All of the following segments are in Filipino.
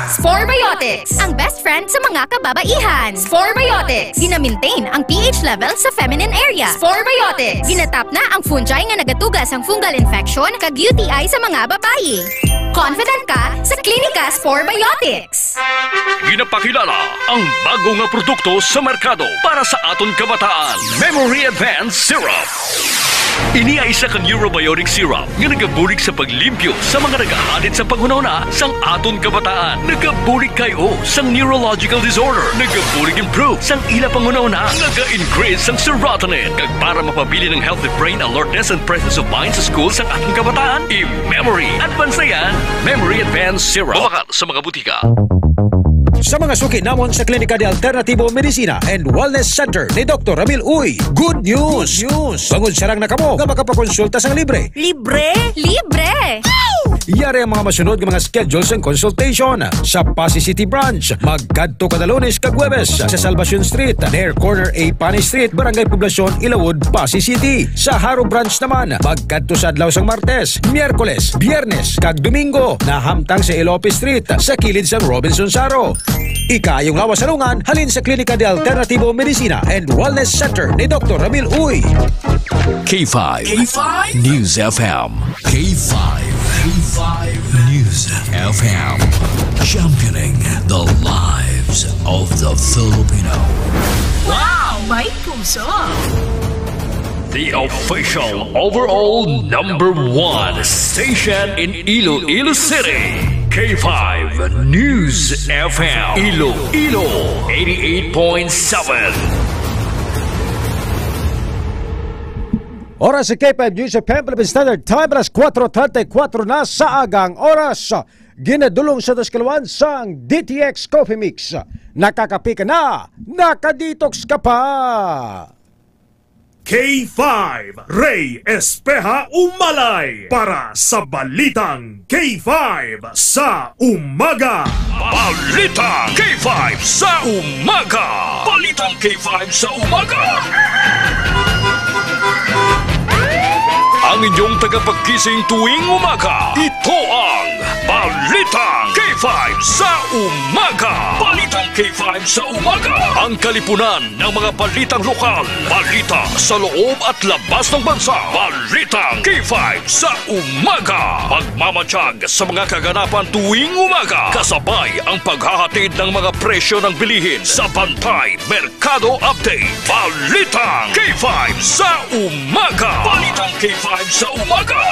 Sporebiotics, ang best friend sa mga kababaihan. Sporebiotics, gina-maintain ang pH level sa feminine area. Sporebiotics, ginatap na ang fungi nga nagatugas ang fungal infection kag UTI sa mga babayi. Confident ka sa Klinika Sporebiotics. Ginapakilala ang bago nga produkto sa merkado para sa aton kabataan. Memory Advanced Syrup. Ini ay isa ka neurobiotic syrup nga nagabulig sa paglimpyo sa mga nagahalit sa panghunahuna sang aton kabataan. Nagabulig kayo sang neurological disorder. Nagabulig improve sang ila panghunahuna. Naga-increase sang serotonin. Kag para mapabili ng healthy brain alertness and presence of mind sa school sang aton kabataan. I-Memory Advanced na yan. Memory Advanced Syrup. Bumakal sa mga butika. Sa mga suki namon sa Klinika de Alternativo Medicina and Wellness Center ni Dr. Ramil Uy, good news! Bangod sarang na kamo nga makapakonsulta sang libre. Libre? Libre! Yari ang mga masunod ng mga schedules and consultation sa Pasay City Branch. Magkadto kada Lunes kag Huwebes sa Salvacion Street, near corner A Pani Street, Barangay Poblacion, Ilawod, Pasay City. Sa Haro Branch naman, magkadto sa adlaw sang Martes, Miyerkules, Biyernes kag Domingo na hamtang sa Ilope Street sa kilid sang Robinson Saro. Ikayong lawas salungan halin sa Klinika de Alternativo Medicina and Wellness Center ni Dr. Ramil Uy. K5 News FM. K5 News FM. Championing the lives of the Filipino. Wow! May puso! The official overall #1 station in Iloilo City. K5 News FM. Iloilo 88.7. Oras sa K5 News FM Philippine Standard Time, alas 4:34 na sa agang oras. Ginadulong sa Taskalwan sang DTX Coffee Mix. Nakakapi ka na, nakadetox ka pa. K5 Ray Espeja Umalay para sa Balitang K5 sa Umaga. Balitang K5 sa Umaga. Balitang K5 sa Umaga. Ang inyong tagapagkising tuwing umaga. Ito ang Balitang K5 sa Umaga. Balitang K5 sa Umaga. Ang kalipunan ng mga balitang lokal. Balita sa loob at labas ng bansa. Balitang K5 sa Umaga. Magmamatsyag sa mga kaganapan tuwing umaga. Kasabay ang paghahatid ng mga presyo ng bilihin sa Bantay Merkado Update. Balitang K5 sa Umaga. Balitang K5 sa Umaga.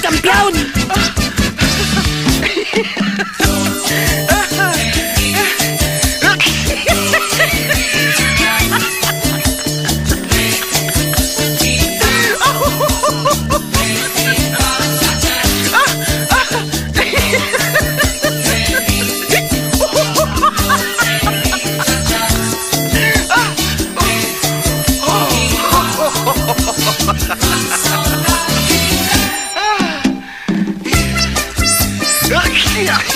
Campeón! Yeah.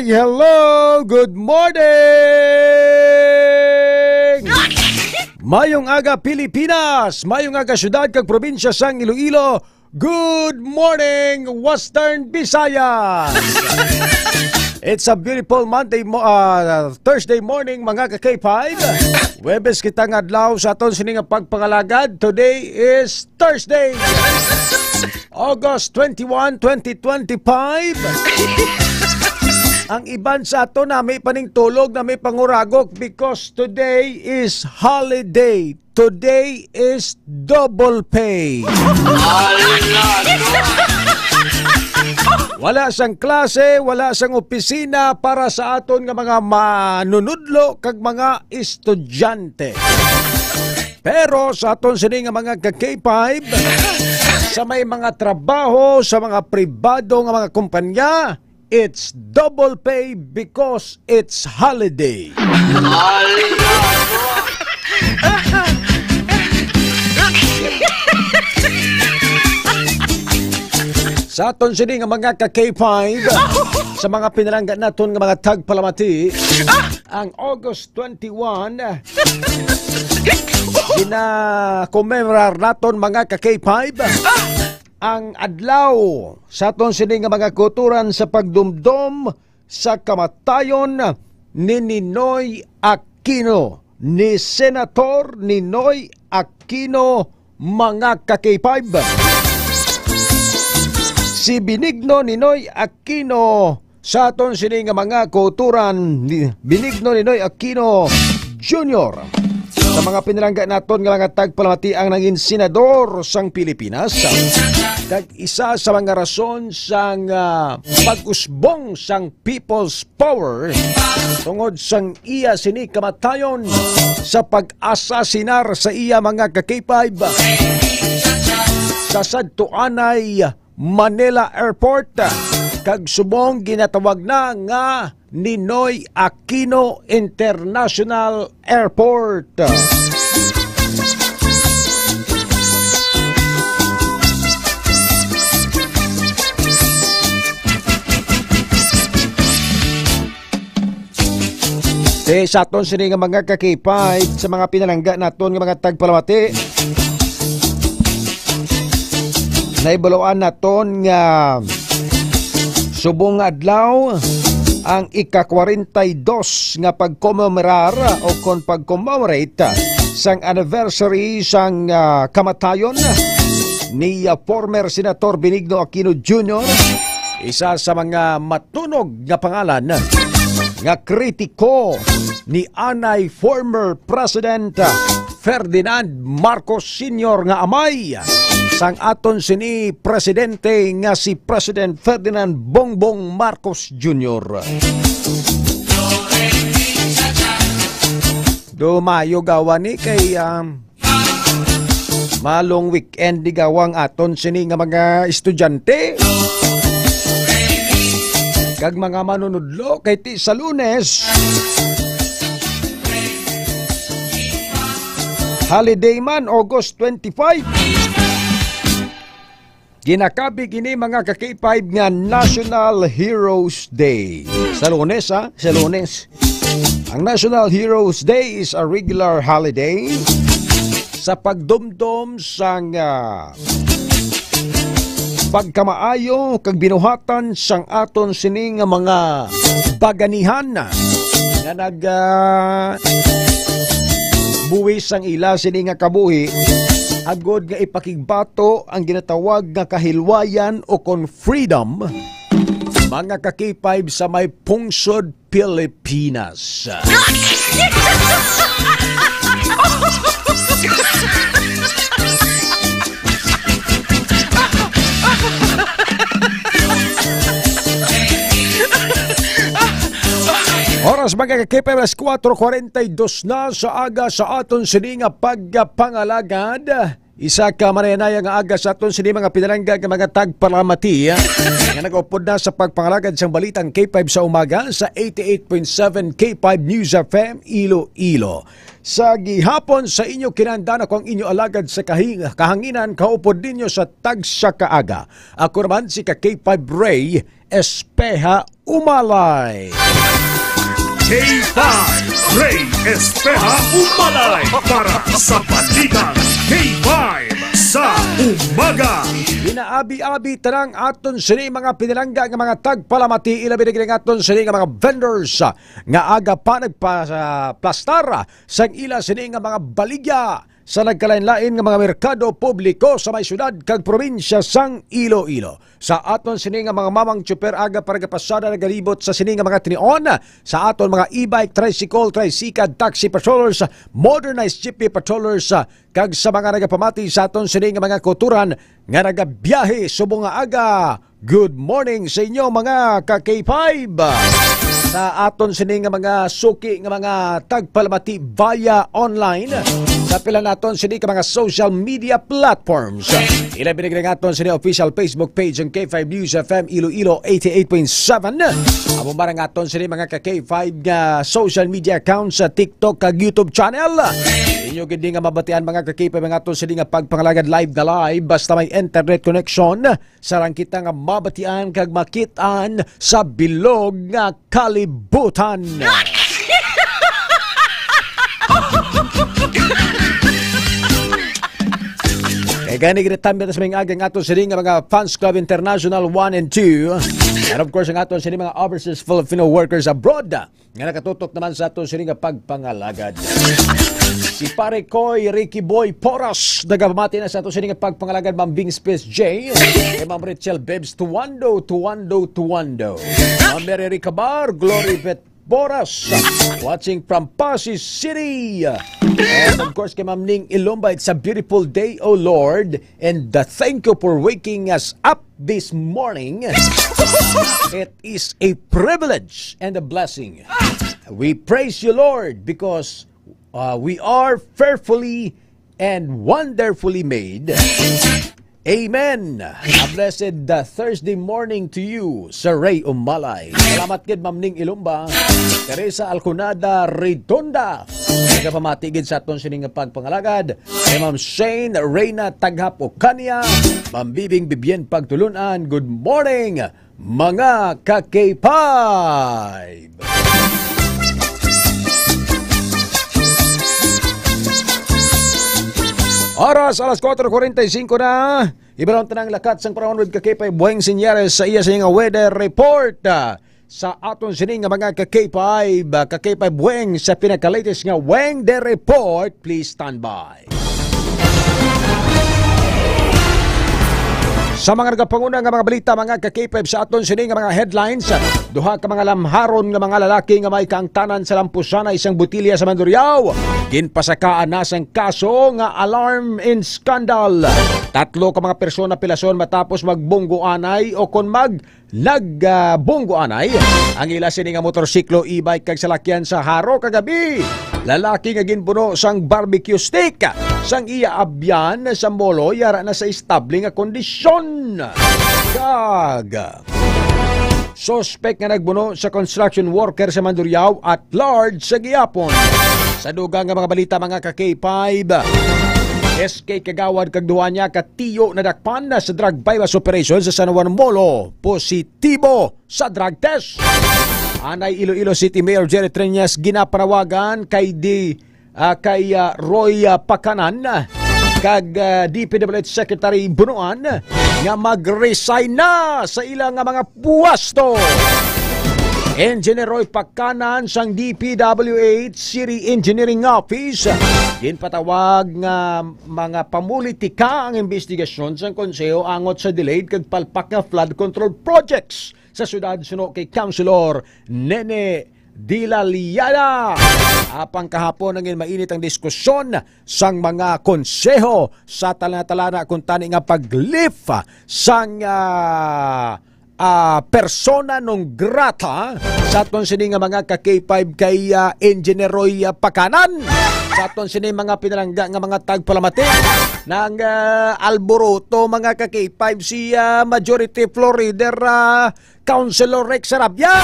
hello! Good morning! Mayong aga Pilipinas! Mayong aga syudad kag probinsya sang Iloilo! Good morning, Western Visayas! It's a beautiful Thursday morning mga ka-K5. Webes kitang adlaw sa aton sining pagpangalagad. Today is Thursday, August 21, 2025. Ang iban sa ato na may paning tulog, na may panguragok because today is holiday. Today is double pay. Wala sang klase, wala sang opisina para sa aton nga mga manunudlo kag mga estudyante. Pero sa aton sini nga mga ka-K5, sa may mga trabaho, sa mga pribado nga mga kumpanya, it's double pay because it's holiday. Sa aton sini nga mga ka-K5, sa mga pinalangga naton nga mga tagpalamati, ang August 21, gina-commemorar naton mga ka-K5 ang adlaw sa aton sini nga mga kulturan sa pagdumdum sa kamatayon ni Ninoy Aquino, ni Senator Ninoy Aquino mga ka-K5. Si Benigno Ninoy Aquino sa aton sini nga mga kulturan, Benigno Ninoy Aquino Jr. Sa mga pinalangga naton nga mga tagpalamati ang naging senador sang Pilipinas. Kag isa sa mga rason sang pag-usbong sang people's power tungod sang iya sini kamatayon sa pag-asasinar sa iya mga ka-K5 sa sadtuanay Manila Airport. Kag subong ginatawag na nga Ninoy Aquino International Airport. Sa aton sini nga mga ka-K5, sa mga pinalangga naton nga mga tagpalamati, naibaloan naton nga subong adlaw ang ika-42 nga pag-commemorar o kon pag-commemorate sang anniversary sang kamatayon ni former Senator Benigno Aquino Jr., isa sa mga matunog nga pangalan nga kritiko ni anay former President Ferdinand Marcos Sr. nga amay sang aton sini presidente nga si President Ferdinand Bongbong Marcos Jr. Dumayo gawa ni kay malong weekend di gawang aton sini nga mga estudyante kag mga manunudlo kay ti sa Lunes holiday man, August 25. Ginakabi gini mga ka-K5 nga National Heroes Day. Sa Lunes sa Lunes. Ang National Heroes Day is a regular holiday sa pagdumdum sang pagkamaayo kag binuhatan sang aton sining mga baganihan nga buwis ang ila sini nga kabuhi agod nga ipakigbato ang ginatawag nga kahilwayan o kon freedom mga ka-K5 sa may pungsod Pilipinas. Oras mga ka-K5, 4:42 na sa aga sa aton sini nga pagpangalagad. Isa ka manayanaya nga aga sa aton sini mga pinalangga nga mga tagpalamati nga nag-upod na sa pagpangalagad sang balitang K5 sa umaga sa 88.7 K5 News FM Iloilo. Sa gihapon sa inyo kinahanglan ako ang inyo alagad sa kahanginan kaupod ninyo sa tagsa kaaga. Ako naman si ka K5 Ray Espeha Umalay. K5 Ray Espeha Umalay para sa Balitang K5 sa Umaga. Inaabi-abi tanang aton sini mga pinalangga nga mga tagpalamati ilabi na aton sini nga mga vendors nga aga pa nagplastar sang ila sini nga mga baligya sa nagkalain-lain nga mga merkado publiko sa may syudad kag probinsya sang Iloilo. Sa aton sini nga mga mamang tsuper aga para kapasada nagalibot sa sini nga mga tinion sa aton mga e-bike, tricycle, tricycad, taxi patrollers, modernized jeepney patrollers kag sa mga nagapamati sa aton sini nga mga kuturan nga nagabiyahe subong nga aga. Good morning sa inyo mga ka-K5. Sa aton sini nga mga suki nga mga tagpalamati via online sa pila naton sini ka mga social media platforms. Ilabi na aton sini official Facebook page ng K5 News FM Iloilo 88.7. Amo marang aton sini mga ka-K5 nga social media accounts sa TikTok kag YouTube channel. Inyo gid nga mabatian mga ka-K5 mga aton sini nga pagpangalagad live basta may internet connection sarang kita nga mabatian kag makitaan sa bilog nga kalibutan. Kaya gani ginitambi sa mga agang aton sini nga mga Fans Club International 1 and 2. And of course ang aton sini mga overseas Filipino workers abroad nga nakatutok naman sa aton sini nga pagpangalagad. Si Pare Koy Ricky Boy Poras nagapamati na sa aton sini nga pagpangalagad Ma'am Bing Space J, kay Ma'am Rachel Bebs Tuwando. Ma'am Mary Ricabar, Glory Bet Boras, watching from Pasig City. And of course, kay Ma'am Ning Ilomba, it's a beautiful day, O Lord. And thank you for waking us up this morning. It is a privilege and a blessing. We praise you, Lord, because we are fearfully and wonderfully made. Amen. A blessed Thursday morning to you, Sir Ray Umalay. Salamat kid Ma'am Ning Ilumba, Teresa Alconada Redonda. Nagapamatigid sa aton sining pagpangalagad. Kay Ma'am Shane Reyna Taghap Ocania, Ma'am Bibing Bibien Pagtulunan. Good morning, mga ka-K5. Oras, alas 4:45 na. Ibalong tanang lakat sang panahon with ka-K5 buweng sinyares sa iya sa nga weather report. Sa aton sining nga mga ka-K5 buweng sa pinaka-latest nga weng de report. Please stand by. Sa mga nagapanguna nga mga balita mga ka-K5 sa aton sini nga mga headlines, duha ka mga lamharon nga mga lalaki nga may kaangtanan sa Lampusana isang butilya sa Mandurriao. Ginpasakaan na sang kaso nga alarm in scandal. Tatlo ka mga persona pilason matapos magbunggoanay o kon nagbunggoanay. Ang ila sini nga motorsiklo, e-bike kag salakyan sa Haro kagabi. Lalaki nga ginpuno sang barbecue stick sang iya abyan sa molo yara na sa estable nga kondisyon. Kaga suspect nga nagbuno sa construction worker sa Mandurriao at large sa gihapon. Sa dugang nga mga balita mga ka-K5, SK Kagawad kag duha niya katiyo na dakpan na sa drug bypass operation sa San Juan Molo, positibo sa drug test. Anay Iloilo City Mayor Jerry Treñas ginapanawagan kay Roy Pakanan kag DPWH Secretary Bunuan nga mag-resign na sa ilang mga puwesto. Engineer Roy Pakanan sang DPWH City Engineering Office ginpatawag nga mga pamulitika ang investigasyon sang konseho angot sa delayed kag palpak nga flood control projects sa syudad suno kay Councilor Nene Dilaliana. Apang kahapon ang mainit ang diskusyon sang mga konseho sa talana-talana kung tani nga paglift sang persona non grata sa aton sini nga mga ka-K5 kay Engineer Roy Pakanan. Sa aton sini mga pinalangga nga mga tagpalamati ng Alboroto mga ka-K5 si Majority Floor Leader Councilor Rex Sarabia.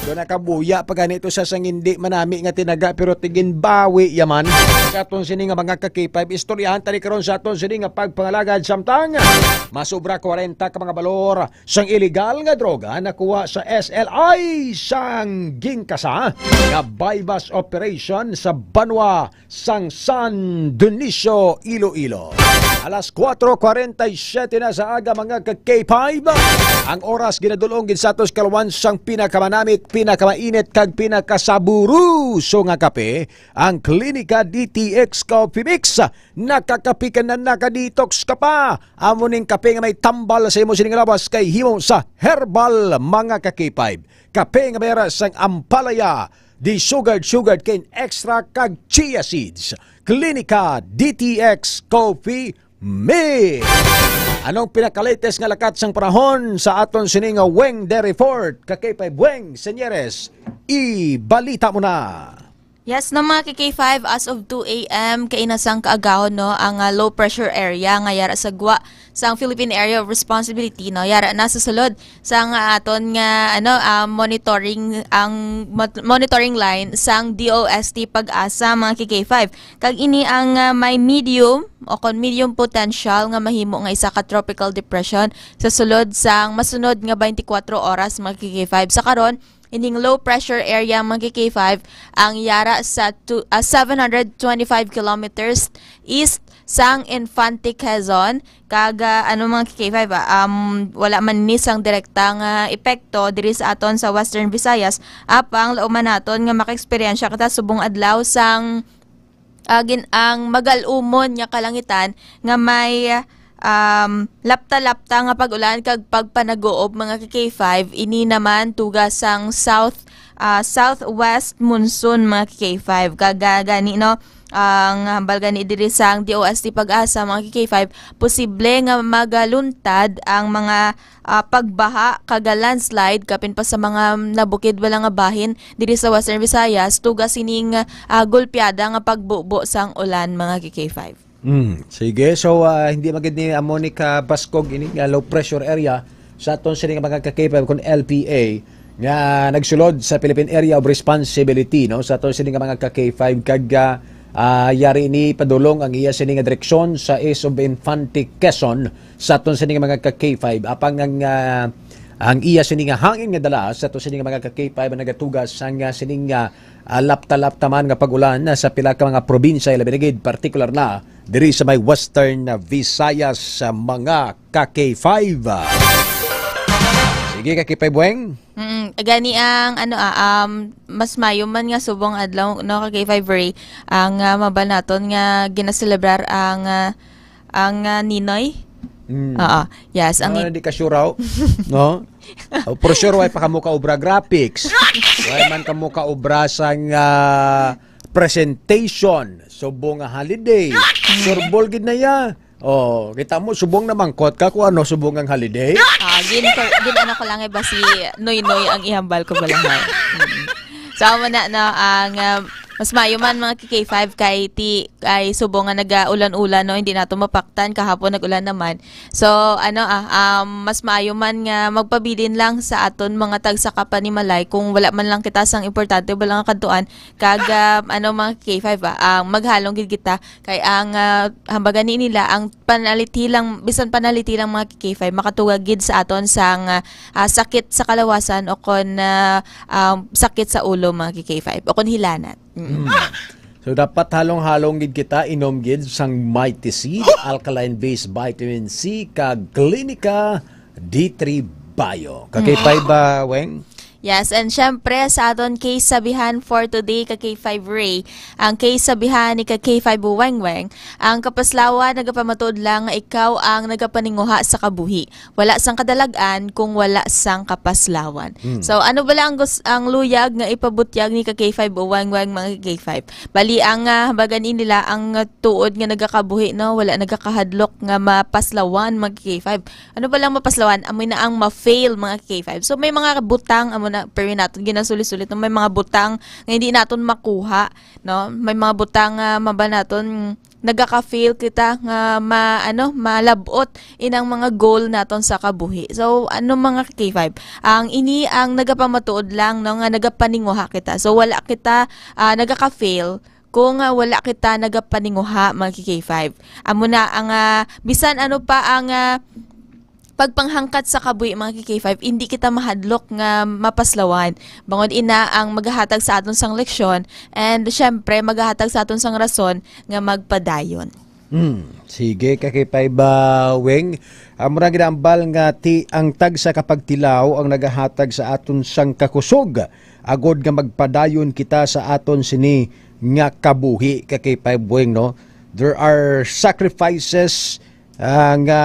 So nakabuya pa ganito sa sang hindi manami nga tinaga pero tigin bawi yaman. Katon sini nga mga ka-K5 istoryahan tani karon sa aton sini nga pagpangalagad samtang masobra 40 ka mga balor sang illegal nga droga nakuha sa SLI sang gingkasa nga bypass operation sa Banwa sang San Dionisio, Iloilo. Alas 4:47 na sa aga mga ka-K5. Ang oras ginadulong gid sa atos kalwan sang pinakamanamit, pinakamainit kag pinakasaburuso nga kape, ang Klinika DTX Coffee Mix. Nakakapi ka na nakadetox ka pa. Amo ning kape nga may tambal sa imo sining labas kay himo sa herbal mga ka-K5. Kape nga mayara sang ampalaya, di sugared cane extra kag chia seeds. Klinika DTX Coffee Mix. Anong pinaka-latest nga lakat sang panahon sa aton sining Weng Dairy Fort? Ka-K5 Weng, senyeres, ibalita mo na. Yes, no mga K5, as of 2 a.m. kainasang kaagahon no ang low pressure area nga yara sa gwa sang Philippine Area of Responsibility no yara na sa sulod sang aton nga monitoring monitoring line sang DOST Pag-asa mga K5. Kag ini ang may medium o kon medium potential nga mahimo nga isa ka tropical depression sa sulod sang masunod nga 24 oras mga K5. Sa karon ining low pressure area mga K5 ang yara sa 725 kilometers east sang Infante Quezon kaga mga K5 wala man ni sang direktang epekto diri sa aton sa Western Visayas apang lauman naton nga maka-eksperyensya kita subong adlaw sang ang magalumon nga kalangitan nga may lapta-lapta nga pag-ulan kag pagpanagoob mga K5 ini naman tugas sang southwest monsoon mga K5 kagagani no ang hambal gani diri sang DOST Pag-asa mga K5 posible nga magaluntad ang mga pagbaha kaga landslide kapin pa sa mga nabukid wala nga bahin diri sa Western Visayas tugas sining golpeada nga pagbubo sang ulan mga K5. Sige, so hindi magid ni Monica Bascog ini nga low pressure area sa aton sining mga ka-K5 kon LPA nga nagsulod sa Philippine Area of Responsibility no sa aton sining mga ka-K5 kag yari ni padulong ang iya sining direksyon sa East of Infante Quezon sa aton sining mga ka-K5 apang ang iya sining hangin nga dala sa aton sining mga ka-K5 nagatugas ang sining lapta-lapta man nga pag-ulan sa pila ka mga probinsya ilabinigid particular na diri sa may Western Visayas sa mga ka-K5. Sige ka-K5 Bueng. Gani ang mas mayo man nga subong adlaw no ka-K5 Ray ang mabanaton nga ginaselebrar ang Ninoy. Yes, ang hindi ka sure raw, no? For sure way pa kamo ka obra graphics. Way man kamo ka obra sang presentation subong nga holiday. Surbol gid na ya. Oh, kita mo subong na mangkot ka kung ano subong ang holiday. Gin ano ko lang ba si Noy ang ihambal ko balahan. So na ang mas mayo man mga K5 kay subong nga nagaulan-ulan no hindi nato mapaktan kahapon nagulan naman. So mas mayo man nga magpabilin lang sa aton mga tagsaka panimalay kung wala man lang kita sang importante wala nga kadtuan kag mga K5 ang maghalong gid kita kay ang hambagan nila ang panaliti lang bisan panaliti lang mga K5 makatugag gid sa aton sang sakit sa kalawasan o kon sakit sa ulo mga K5 o kon hilanat. So dapat halong-halong gid kita inom gid sang Mighty Seed alkaline-based vitamin C kag Klinika D3 Bio. Ka-K5 ba Weng? Yes, and syempre sa aton case sabihan for today ka-K5 Ray, ang case sabihan ni ka-K5 Weng, ang kapaslawan nagapamatod lang nga ikaw ang nagapaninguha sa kabuhi. Wala sang kadalagan kung wala sang kapaslawan. So ano ba lang ang luyag nga ipabutyag ni ka-K5 Weng mga K5? Bali ang baganin nila ang tuod nga nagakabuhi no, wala nagakahadlok nga mapaslawan mga K5. Ano ba lang mapaslawan? Amoy na ang ma-fail mga K5. So may mga butang na pero natin ginasulit-sulit no? May mga butang nga hindi naton makuha no may mga butang maba naton nagaka-fail kita nga malabot inang mga goal naton sa kabuhi. So mga K5, ang ini ang nagapamatuod lang no nga nagapaninguha kita. So wala kita nagaka-fail kung wala kita nagapaninguha mga K5. Amo na ang bisan ano pa ang pagpanghangkat sa kabuhi mga K5, hindi kita mahadlok nga mapaslawan. Bangod ina ang maghahatag sa aton sang leksyon and syempre maghahatag sa aton sang rason nga magpadayon. Sige ka K5 Weng. Murang ginambal nga ang tag sa kapagtilaw ang nagahatag sa aton sang kakusog. Agod nga magpadayon kita sa aton sini nga kabuhi ka K5 Weng no. There are sacrifices nga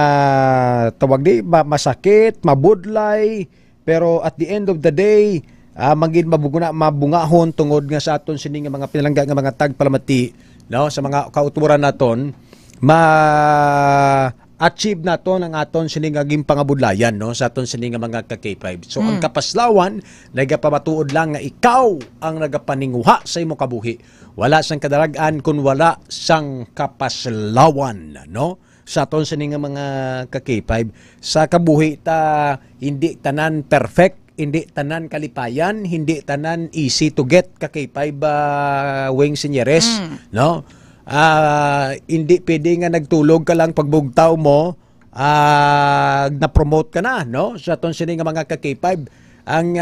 tawag di masakit, mabudlay, pero at the end of the day magin mabungahon tungod nga sa aton sini nga mga pinalangga nga mga tagpalamati no sa mga kauturan naton ma-achieve naton ang aton sini nga gimpangabudlayan no sa aton sini nga mga ka-K5. So ang kapaslawan nagapamatuod lang nga ikaw ang nagapaninguha sa imo kabuhi. Wala sang kadaragan kun wala sang kapaslawan no. Sa aton sini nga mga ka-K5 sa kabuhi ta hindi tanan perfect, hindi tanan kalipayan, hindi tanan easy to get ka K5 Weng Senyeres no. Hindi pwede nga nagtulog ka lang pagbugtaw mo na-promote ka na no. Sa aton sini nga mga ka-K5 ang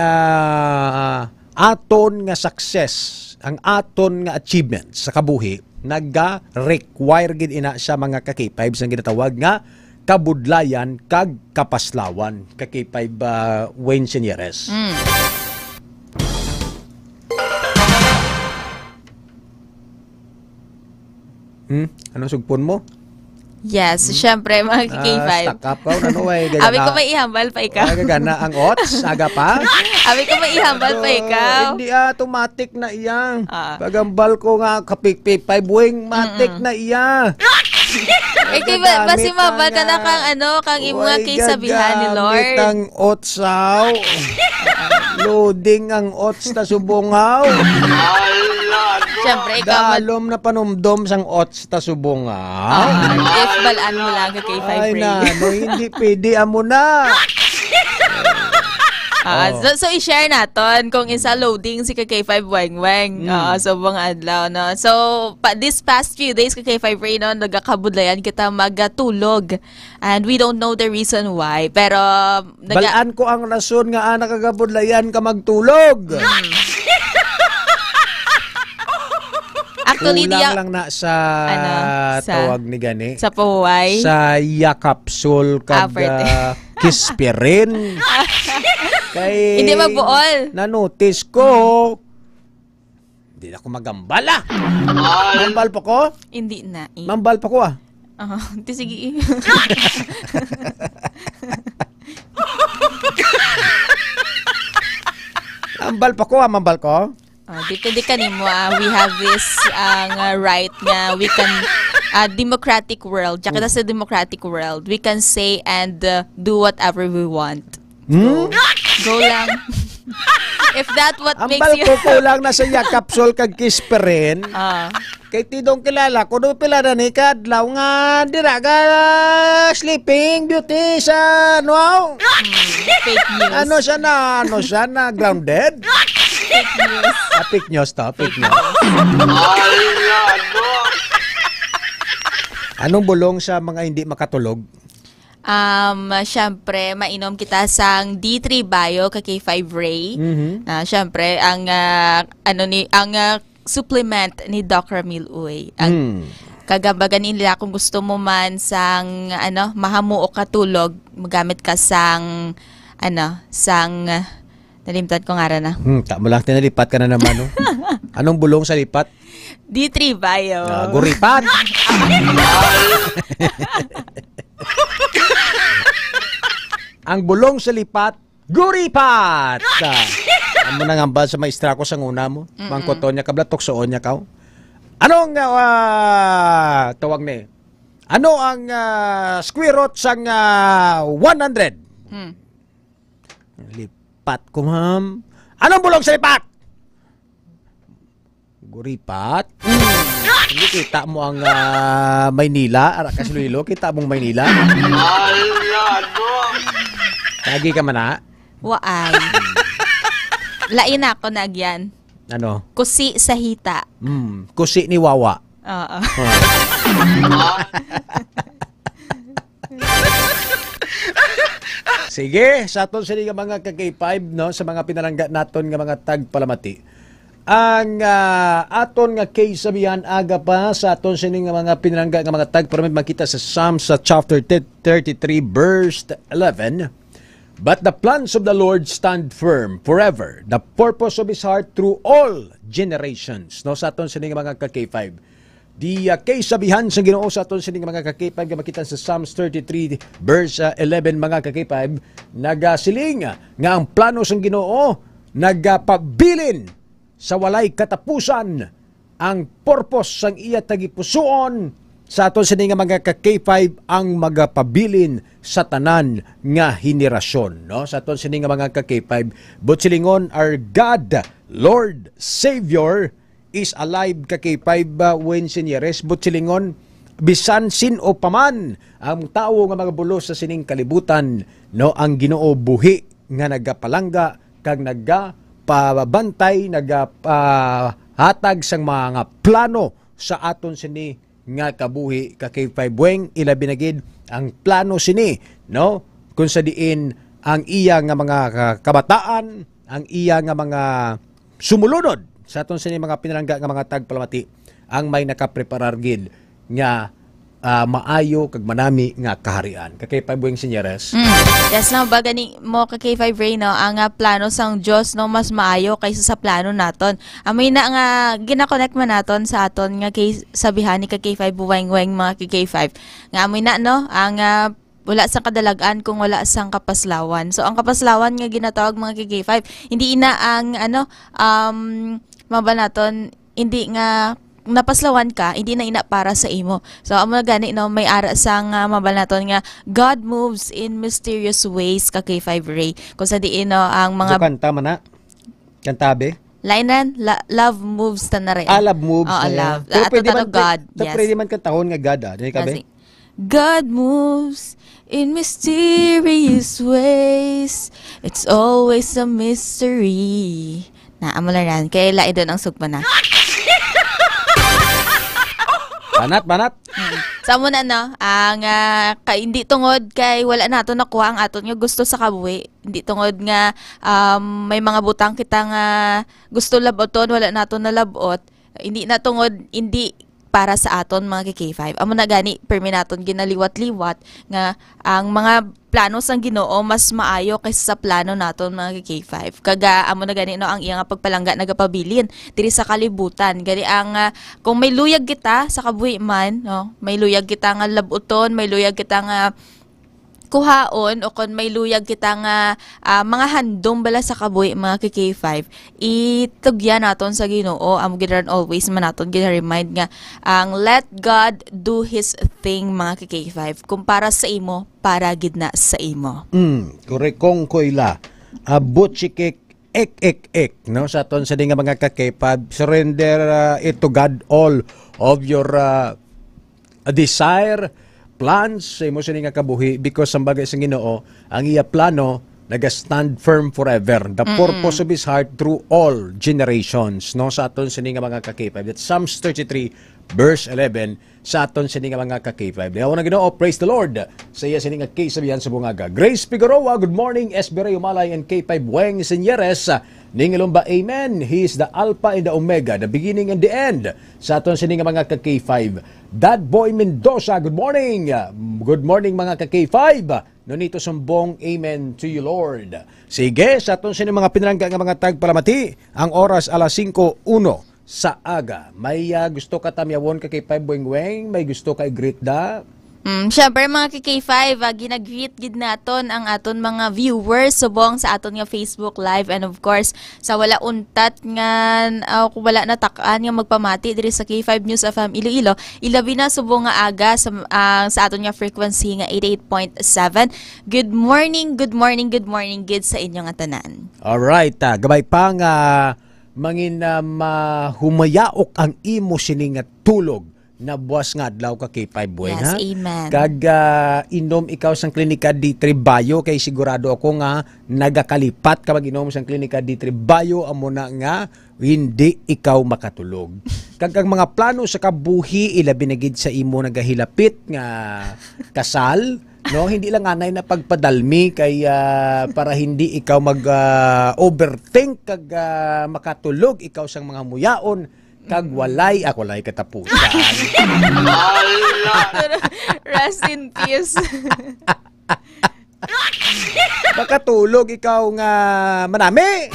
aton nga success, ang aton nga achievement sa kabuhi nagga-require gid ina sa mga ka-K5 sang ginatawag nga kabudlayan kag kapaslawan ka K5 Weng Senyeres. Anong sugpon mo? Yes, syempre mga K5. Stuck up ka, ano ay gagana. Abi ko may ihambal pa ikaw. Gagana ang ots, aga pa. Abi ko may ihambal pa ikaw. Hindi automatic na iyang. Pagambal ko nga kapik-5 Weng, matik na iya. Basi mabal ka na kang imo nga kaysabihan ni Lord. Ang otsaw. Loading ang ots na subungaw. Siyempre, ikaw dalom na panumdom sang ots ta subungaw. If balaan mo lang kay K5 Ay Ray. no, hindi pwede amo na. So i-share naton kung isa loading si K5 Weng. So mga adlaw no. So this past few days K5 Ray no nagakabudlayan kita magatulog. And we don't know the reason why. Pero balaan ko ang rason nga nakagabudlayan ka magtulog. Actually, kulang lang na sa tawag ni gani. Sa pahuway. Sa yakapsul kag kispirin. Kay hindi magbuol. Na-notice ko. Hindi na ako magambala. Mambal pa ko? Hindi na. Mambal pa ko Sige. Mambal pa ko mambal ko? Depende kanimo we have this right nga we can democratic world. Diyan kita sa democratic world. We can say and do whatever we want. Go lang. If that what makes you... Ambal ko lang na sa yakapsul kag kispirin. Kay tidong kilala ko do pila na ni kadlaw nga dira ka Sleeping Beauty sa fake news. Ano siya na grounded? Fake news. Fake news to, fake news. Anong bulong sa mga hindi makatulog? Syempre, mainom kita sang D3 Bio kay K5 Ray. Syempre, ang supplement ni Doc Ramil Uy. Ang kagabagan nila kung gusto mo man sang mahamuo ka tulog, magamit ka sang nalimtad ko nga na. Tama lang, tinalipat ka na naman. No? Anong bulong sa lipat? D3 Bio. Guripat! Ang bulong sa lipat, guripat! Amo nang ambal sa maestra ko sa nguna mo. Mangkoton niya, kablatok soon niya ka. Anong tawag ni? Ano ang square root sang 100? Lipat ko, ma'am. Anong bulong sa lipat? Guripat. Hindi kita mo ang Maynila, Kasililo, kita mong Maynila. Lagi ka man na? Waay. Lain ako na agyan. Ano? Kusi sa hita. Kusi ni Wawa. Oo. Sige, sa aton sini nga mga ka-K5 no, sa mga pinalangga naton nga mga tagpalamati. Ang aton nga case sabihan aga pa sa aton sini nga mga pinalangga nga mga tagpalamati makita sa Psalms sa chapter 33 verse 11. But the plans of the Lord stand firm forever, the purpose of His heart through all generations. No, sa aton sini nga mga ka-K5. Di case sabihan sa Ginoo sa aton sining mga ka-K5 nga makita sa Psalms 33 verse 11 mga ka-K5 nagasiling nga ang plano sang Ginoo nagapabilin sa walay katapusan ang purpose sang iya tagipusoon sa aton sining mga ka-K5 ang magapabilin sa tanan nga henerasyon no sa aton sining mga ka-K5 but silingon our God Lord Savior is alive ka-K5 when sinyeres but silingon bisan sin o paman ang tao nga mga bulos sa sining kalibutan no ang Ginoo buhi nga nagapalangga kag nagapabantay nagahatag sang mga plano sa aton sini nga kabuhi ka-K5 bueng ilabi na gid ang plano sini no kung sa diin ang iya nga mga kabataan ang iya nga mga sumulunod sa aton sini mga pinalangga nga mga tagpalamati ang may nakapreparar gid nga maayo kag manami nga kaharian. Ka-K5 bueng senyeres. Yes na baga ni mo ka-K5 Ray no ang plano sang Dios no mas maayo kaysa sa plano naton. Amoy na nga gina-connect man naton sa aton nga sabihan ni ka-K5 buweng-weng mga ka-K5. Nga amoy na no ang wala sang kadalagan kung wala sang kapaslawan. So ang kapaslawan nga ginatawag mga ka-K5 hindi ina ang mabanaton hindi nga napaslawan ka hindi na ina para sa imo so amo na gani no may ara sang mabanaton nga God moves in mysterious ways ka-K5 Ray kung sa diin no ang mga kanta man na kantabe lainan love moves ta na rin love moves love ato ta God yes pwede man kantahon nga God dili ka ba God moves in mysterious ways it's always a mystery na amularan kay lain doon ang sugpa na. Banat. Sa muna no, ang hindi tungod kay wala nato nakuha ang aton nga gusto sa kabuhi. Hindi tungod nga may mga butang kita nga gusto laboton wala nato nalabot. Hindi na tungod hindi para sa aton mga K5. Amo na gani permi naton ginaliwat-liwat nga ang mga plano sang Ginoo mas maayo kaysa sa plano naton mga K5. Kaga amo na gani no ang iya nga pagpalangga nagapabilin diri sa kalibutan. Gani ang kung may luyag kita sa kabuhi man, no, may luyag kita nga labuton, may luyag kita nga kuhaon o kung may luyag kita nga mga handom bala sa kabuhi mga K5 itugyan naton sa Ginoo amo gid always man naton gina-remind nga ang let God do His thing mga K5 kung para sa imo para gid na sa imo korekong koila butchikik ek no sa aton sa dinga mga ka-K5 surrender it to God all of your desire plans sa imo sini nga kabuhi because ang bagay sa Ginoo ang iya plano naga-stand firm forever the purpose of His heart through all generations no sa aton sini nga mga ka-K5 that's Psalms 33 verse 11 sa aton sini nga mga ka-K5 diha na Ginoo praise the Lord sa iya sini nga kaysabihan sa bungaga Grace Figueroa good morning SB Umalay and K5 Weng Senyeres Ningilumba, amen. He is the Alpha and the Omega, the beginning and the end. Sa aton sini nga mga ka-K5. Dad Boy Mendoza, good morning. Good morning mga ka-K5. Nonito sumbong, amen to you Lord. Sige, sa aton sini mga pinalangga nga mga tagpalamati, ang oras alas 5:01 sa aga. May gusto ka tamyawon ka-K5 Weng-Weng? May gusto ka i-greet da? Syempre mga K5, ginag-greet gid naton ang aton mga viewers subong sa aton nga Facebook Live and of course sa wala untat nga kung wala natakaan nga magpamati diri sa K5 News FM Iloilo, ilabi na subong nga aga sa aton nga frequency nga 88.7. Good morning gid sa inyo nga tanan. Alright, gabay pa nga mangin na mahumayaok ang imo sini nga tulog na buwas nga adlaw ka K5 buhay Yes, ha. amen. Kag inom ikaw sang klinika D3 Bio kay sigurado ako nga nagakalipat ka mag-inom sang klinika D3 Bio amo na nga hindi ikaw makatulog. Kag ang mga plano sa kabuhi ilabi na gid sa imo nagahilapit nga kasal, no, hindi lang anay na pagpadalmi kay para hindi ikaw mag overthink kag makatulog ikaw sang mga muyaon kag walay katapusan. Rest in peace. Makatulog ikaw nga manami.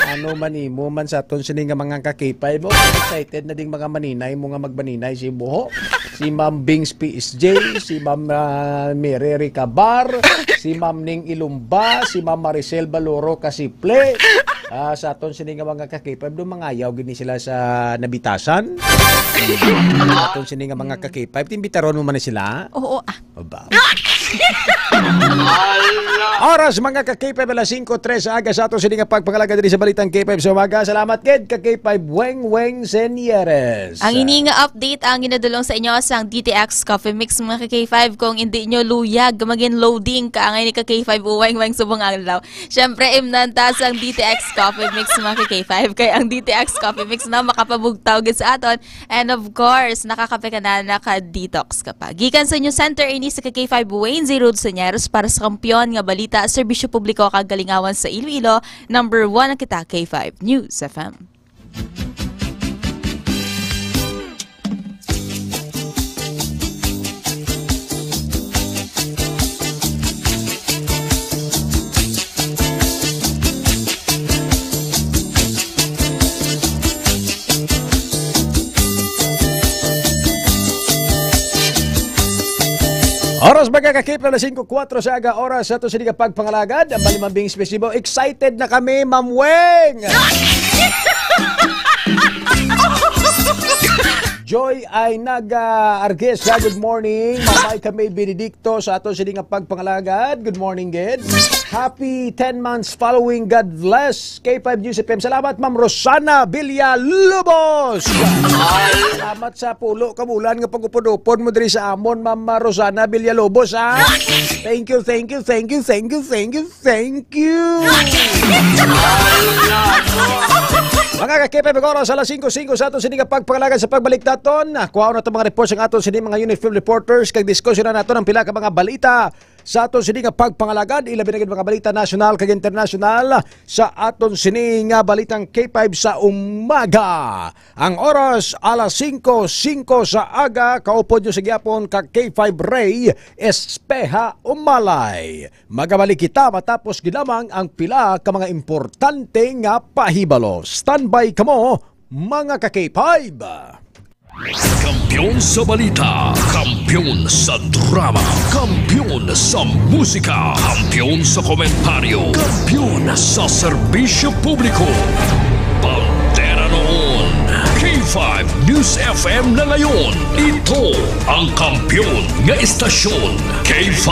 Ano manimo man sa aton sini nga mga ka-K5 mo, excited na ding mga maninay mo nga magbaninay si Buho, si Ma'am Bings PSJ, si Ma'am Mary Ricabar, si Ma'am Ning Ilumba, si Ma'am Maricel Baloro Kasiple. Sa aton sini nga mga ka-K5 do mangayaw gini sila sa nabitasan. Aton sini nga mga ka-K5 timbitaron mo man sila. Oo. Aba. Oras mga ka-K5 alas 5:03 sa aga sa aton sini nga pagpangalaga diri sa balitang K5 sa umaga. Salamat kid ka-K5 Weng Senyeres. Ang ini nga update ang ginadulong sa inyo sang DTX Coffee Mix mga ka-K5 kung hindi nyo luyag maging loading ka ang ini ka-K5 Weng subong adlaw. Syempre imnanta sang DTX Coffee Mix mga ka-K5 kay ang DTX Coffee Mix na makapabugtaw gid sa aton and of course nakakape ka na naka-detox ka pa. Gikan sa inyo center ini sa ka-K5 Wayne Zero Senyeros para sa kampiyon nga balita serbisyo publiko kagalingawan sa Iloilo. Number 1 ang kita K5 News FM. Oras baga ka-K5 alas 5:04 sa aga oras sa ito sa pagpangalagad. Ang Balimambing Festival. Excited na kami, Ma'am Weng! Joy ay nag-arges. Good morning. Mamay kami Benedicto sa ato sa pagpangalagad. Good morning, Ged. Happy 10 months following. God bless. K5 News FM. Salamat, Ma'am Rosana Villalobos. Salamat sa pulo kamulan nga pag-upod-upod mo diri sa amon, Ma'am Rosana Villalobos, ha? Thank you, thank you, thank you, thank you, thank you, thank you. Mga ka-K5 oras alas 5:05 sa aton sini pagpangalagan sa pagbalik naton. Kuha na itong mga reports ang aton sini mga unit film reporters kag diskusyon na naton ang pila ka mga balita sa aton sini nga pagpangalagad. Ilabi na gid mga balita national kag international sa aton sini nga balitang K5 sa umaga. Ang oras alas 5:05 sa aga. Kaupod nyo sa gyapon kag K5 Ray Espeha Umalay. Magabalik kita matapos gilamang ang pila ka mga importante nga pahibalo. Standby kamo mga ka-K5. Kampiyon sa balita, kampiyon sa drama, kampiyon sa musika, kampiyon sa komentaryo, kampiyon sa serbisyo publiko. Pantera noon, K5 News FM na ngayon. Ito ang kampiyon nga istasyon, K5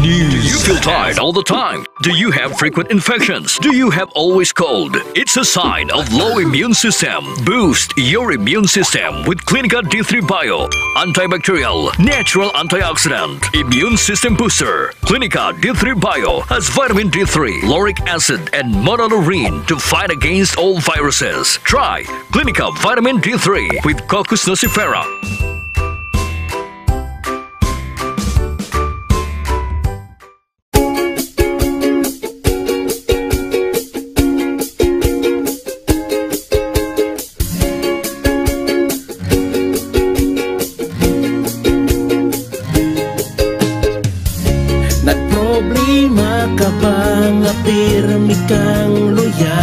News. You feel tired all the time? Do you have frequent infections? Do you have always cold? It's a sign of low immune system. Boost your immune system with Clinica D3 Bio. Antibacterial, natural antioxidant, immune system booster. Clinica D3 Bio has vitamin D3, lauric acid, and monolurine to fight against all viruses. Try Clinica Vitamin D3 with Coccus nocifera. Nagproblema ka ba nga pirmi kang luya?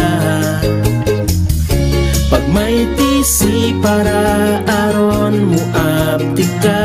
Pag may tisi para aron mo aptika.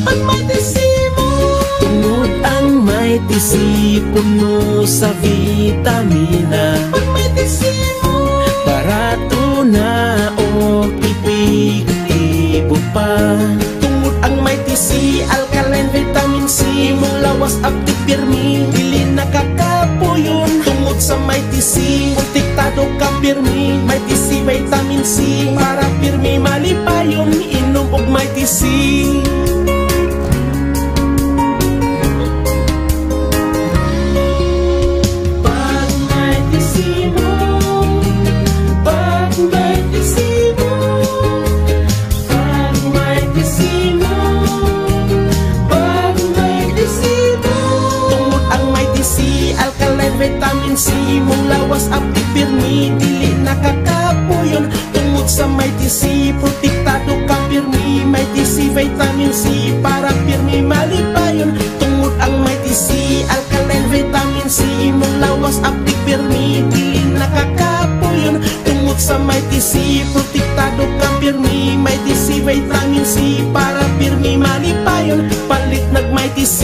Pag may tisi mo, tungod ang may tisi puno sa vitamina. Pag may tisi mo, barato na o ipig-ibo pa. Tungod ang may tisi, alkaline vitamin C, mong lawas aptik pirmi, dili nakakapuyon. Tungod tungod sa may TC. Protektado ka pirmi, may TC vitamin C. Para pirmi malipayon, inom og may TC. Vitamin C, mong lawas aptik pirmi, dili nakakapuyon tungod sa may TC. Protektado ka pirmi, may TC vitamin C. Para pirmi malipayon tungod ang may TC. Alkaline vitamin C, mong lawas aptik pirmi, dili nakakapuyon tungod sa may TC. Protektado ka pirmi, may TC vitamin C. Para pirmi malipayon, palit nag may TC.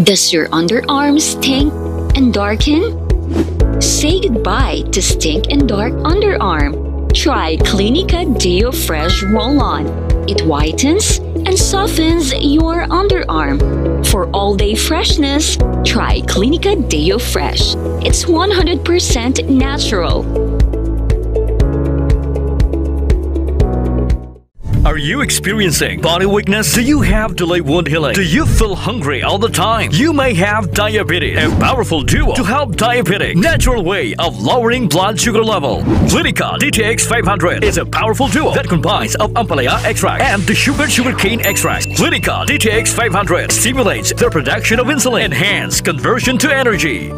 Does your underarm stink and darken? Say goodbye to stink and dark underarm. Try Clinica Deo Fresh Roll-On. It whitens and softens your underarm. For all-day freshness, try Clinica Deo Fresh. It's 100% natural. Are you experiencing body weakness? Do you have delayed wound healing? Do you feel hungry all the time? You may have diabetes. A powerful duo to help diabetic. Natural way of lowering blood sugar level. Clinica DTX 500 is a powerful duo that combines of Ampalaya extract and the sugarcane extract. Clinica DTX 500 stimulates the production of insulin, enhance conversion to energy.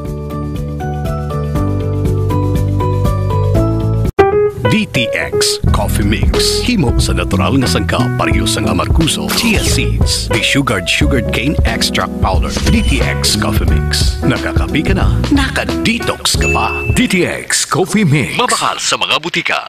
DTX Coffee Mix. Himo sa natural nga sangka pareho sang amarkuso, chia seeds, desugared cane extract powder. DTX Coffee Mix. Nakakapi ka na, naka-detox ka pa. DTX Coffee Mix. Mabakal sa mga butika.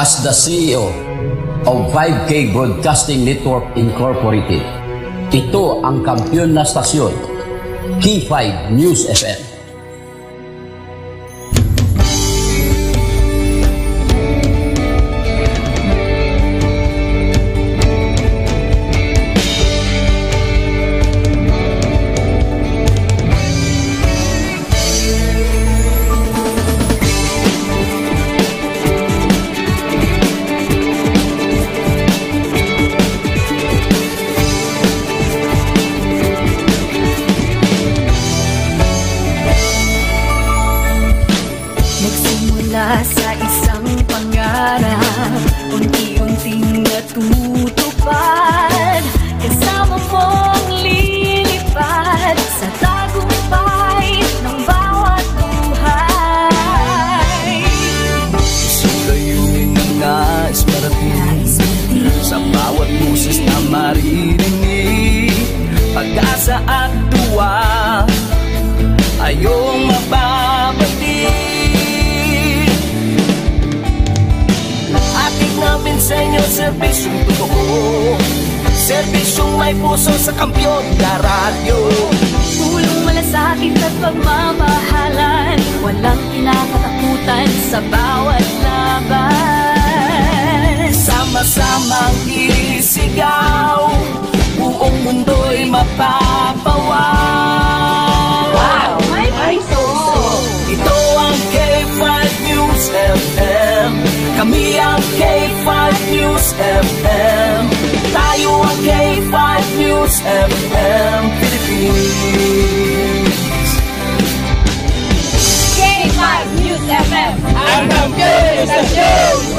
As the CEO of 5K Broadcasting Network Incorporated, ito ang kampiyon na stasyon, K5 News FM. Sa isang pangarap, unti-unting natutupad, kasama mong lilipad sa tagumpay ng bawat buhay. Isang layunin na nais marating, sa bawat boses na maririnig, pag-asa at tuwa ayong mababatid. Namin sa inyo, serbisyong totoo, serbisyong may puso sa kampyon na radyo. Tulong malasakit at pagmamahalan, walang kinakatakutan sa bawat laban. Sama-samang isigaw, buong mundo'y mapapawaw. Wow! May puso! Ito ang K5 News FM. Kami ang K5 News FM. Tayo ang K5 News FM Philippines. K5 News FM. Ang kampiyon sa news!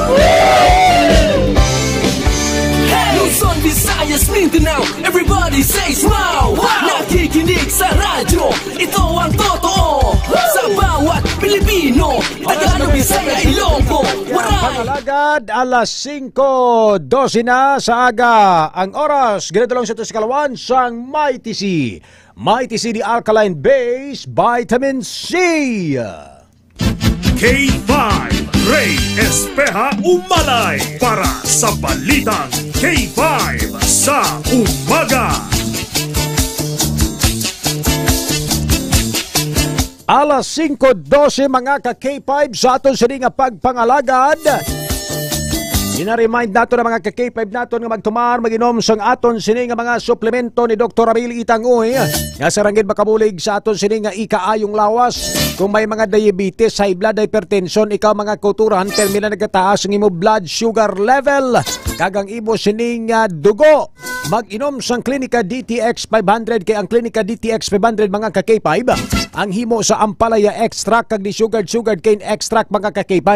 Luzon, Visayas, Mindanao, everybody says wow! Nakikinig sa radyo, ito ang totoo. Sa bawat Pilipino, Tagalog, Bisaya, Ilonggo, Waray! Pangalagad, alas 5:12 na sa aga. Ang oras, ganito lang sa Kalawan, sang Mighty C. Mighty C, the alkaline base, vitamin C. K5 Ray Espeha Umalay para sa Balitang K5 sa Umaga. Alas 5:12 mga ka-K5 sa aton sa nga pagpangalagad. Ina-remind nato na mga ka-K5 naton nga magtumar mag-inom sang aton sini nga mga suplemento ni Dr. Ramil Itangoy nga sa ranggid makabulig sa aton sini nga ikaayong lawas. Kung may mga diabetes, high blood, hypertension, ikaw mga kuturan, terminal nagkataas ang imo blood sugar level, kagang imo sining dugo, mag-inom sang Clinica DTX 500 kay ang Clinica DTX 500 mga ka-K5 ang himo sa ampalaya extract kag di sugar cane extract mga ka-K5.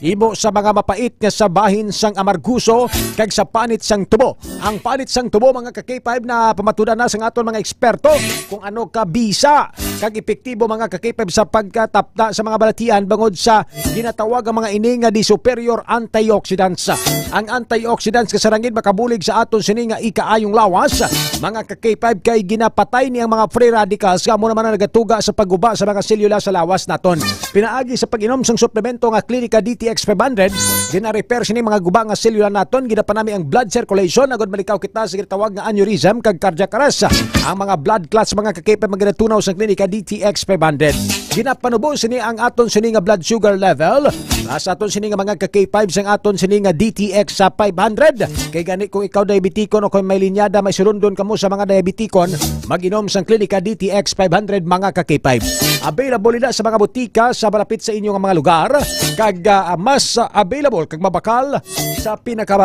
Himo sa mga mapait nga sa bahin sang amarguso kag sa panit sang tubo. Ang panit sang tubo mga ka-K5 na pamatudan na sang aton mga eksperto kung ano ka bisa kag epektibo mga ka-K5 sa pagkatapda sa mga balatian bangod sa ginatawag ang mga ini nga di superior antioxidants. Ang antioxidants kasarangid makabulig sa aton sini nga ikaayong lawas mga ka-K5 kay ginapatay ni ang mga free radicals nga mo naman na nagatuga sa pagguba sa mga selula sa lawas naton. Pinaagi sa pag-inom sang suplemento nga Clinica DTX 500 gina-repair sini mga guba nga selula naton, ginapanami ang blood circulation agud malikaw kita sa ginatawag nga aneurysm kag cardiac arrest. Ang mga blood clots mga ka-K5 maginatunaw sa Clinica DTX 500. Ginapanubo sini ang aton sini nga blood sugar level. Sa aton sini nga mga ka-K5 sang aton sini nga DTX sa 500. Kay gani kung ikaw diabetikon o kung may linyada may surundon kamo sa mga diabetikon, mag-inom sang Clinica DTX 500 mga ka-K5. Available na sa mga butika sa malapit sa inyong mga lugar kag mas available kag mabakal sa pinaka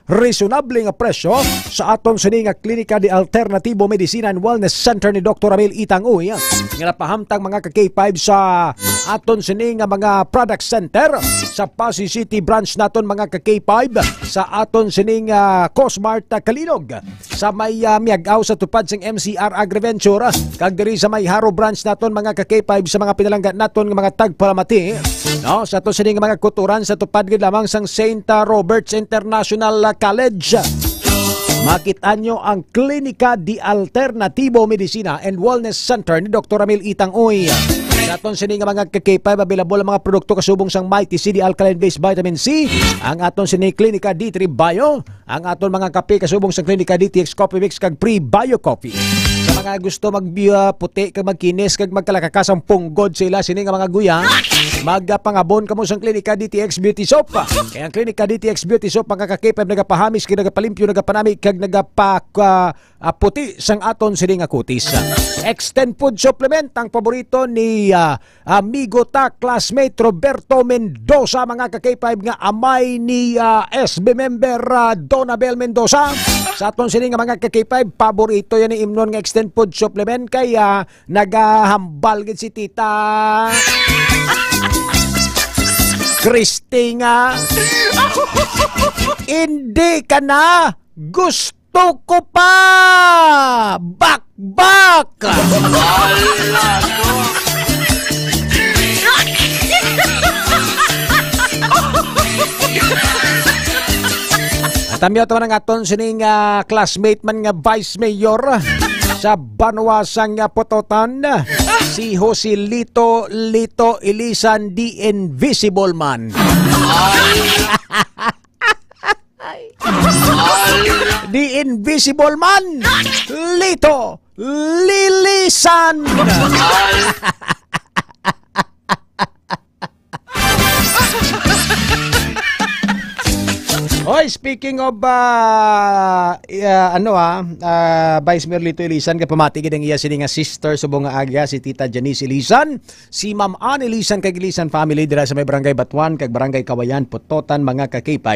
reasonable nga presyo sa aton sini nga Klinika de Alternativo Medicina and Wellness Center ni Dr. Ramil Itangoy nga napahamtang mga ka-K5 sa aton sini nga mga product center sa Pasig City branch naton mga ka-K5, sa aton sini nga Cosmart Kalinog, sa may miagaw sa tupad sing MCR Agriventure kag diri sa may Haro branch naton mga ka-K5 sa mga pinalangga naton nga mga tagpalamati no, sa aton sini nga mga kuturan sa tupad gid lamang sang St. Robert's International College. Makita nyo ang Klinika de Alternativo Medicina and Wellness Center ni Dr. Ramil Itangoy. Sa aton sini nga mga ka-K5 available ang mga produkto kasubong sang Mighty C alkaline based vitamin C, ang aton sini Klinika D3 Bio, ang aton mga kape kasubong sang Klinika DTX Coffee Mix kag Pre-Bio Coffee. Sa mga gusto magputi kag magkinis kag magkalakakas ang punggod sila sini nga mga guya, magpangabon kamo sang Klinika DTX Beauty Soap. Kaya ang Klinika DTX Beauty Soap mga ka-K5 nagapahamis kag nagapalimpyo nagapanami kag nagaputi sang aton sini nga kutis. Extend Food Supplement ang paborito ni amigo ta classmate Roberto Mendoza mga ka-K5 nga amay ni SB member Donabel Mendoza. Sa aton sini nga mga ka-K5 paborito yan ni imnon nga Extend Food Supplement kaya nagahambal gid si tita Christy nga hindi ka na gusto ko pa bakbak. Tamiyo taman ng aton sining classmate man nga vice mayor sa Banwasang Pototan, si Jose Lito Ilisan the Invisible Man. The Invisible Man, Lito Lilisan. Oy, speaking of Vice Mayor Lito Ilisan, kay pamati gid ang iya sini nga sister subong nga aga si Tita Janice Ilisan, si Ma'am Ann Ilisan kag Ilisan family dira sa may Barangay Batuan kag Barangay Kawayan Pototan mga ka-K5.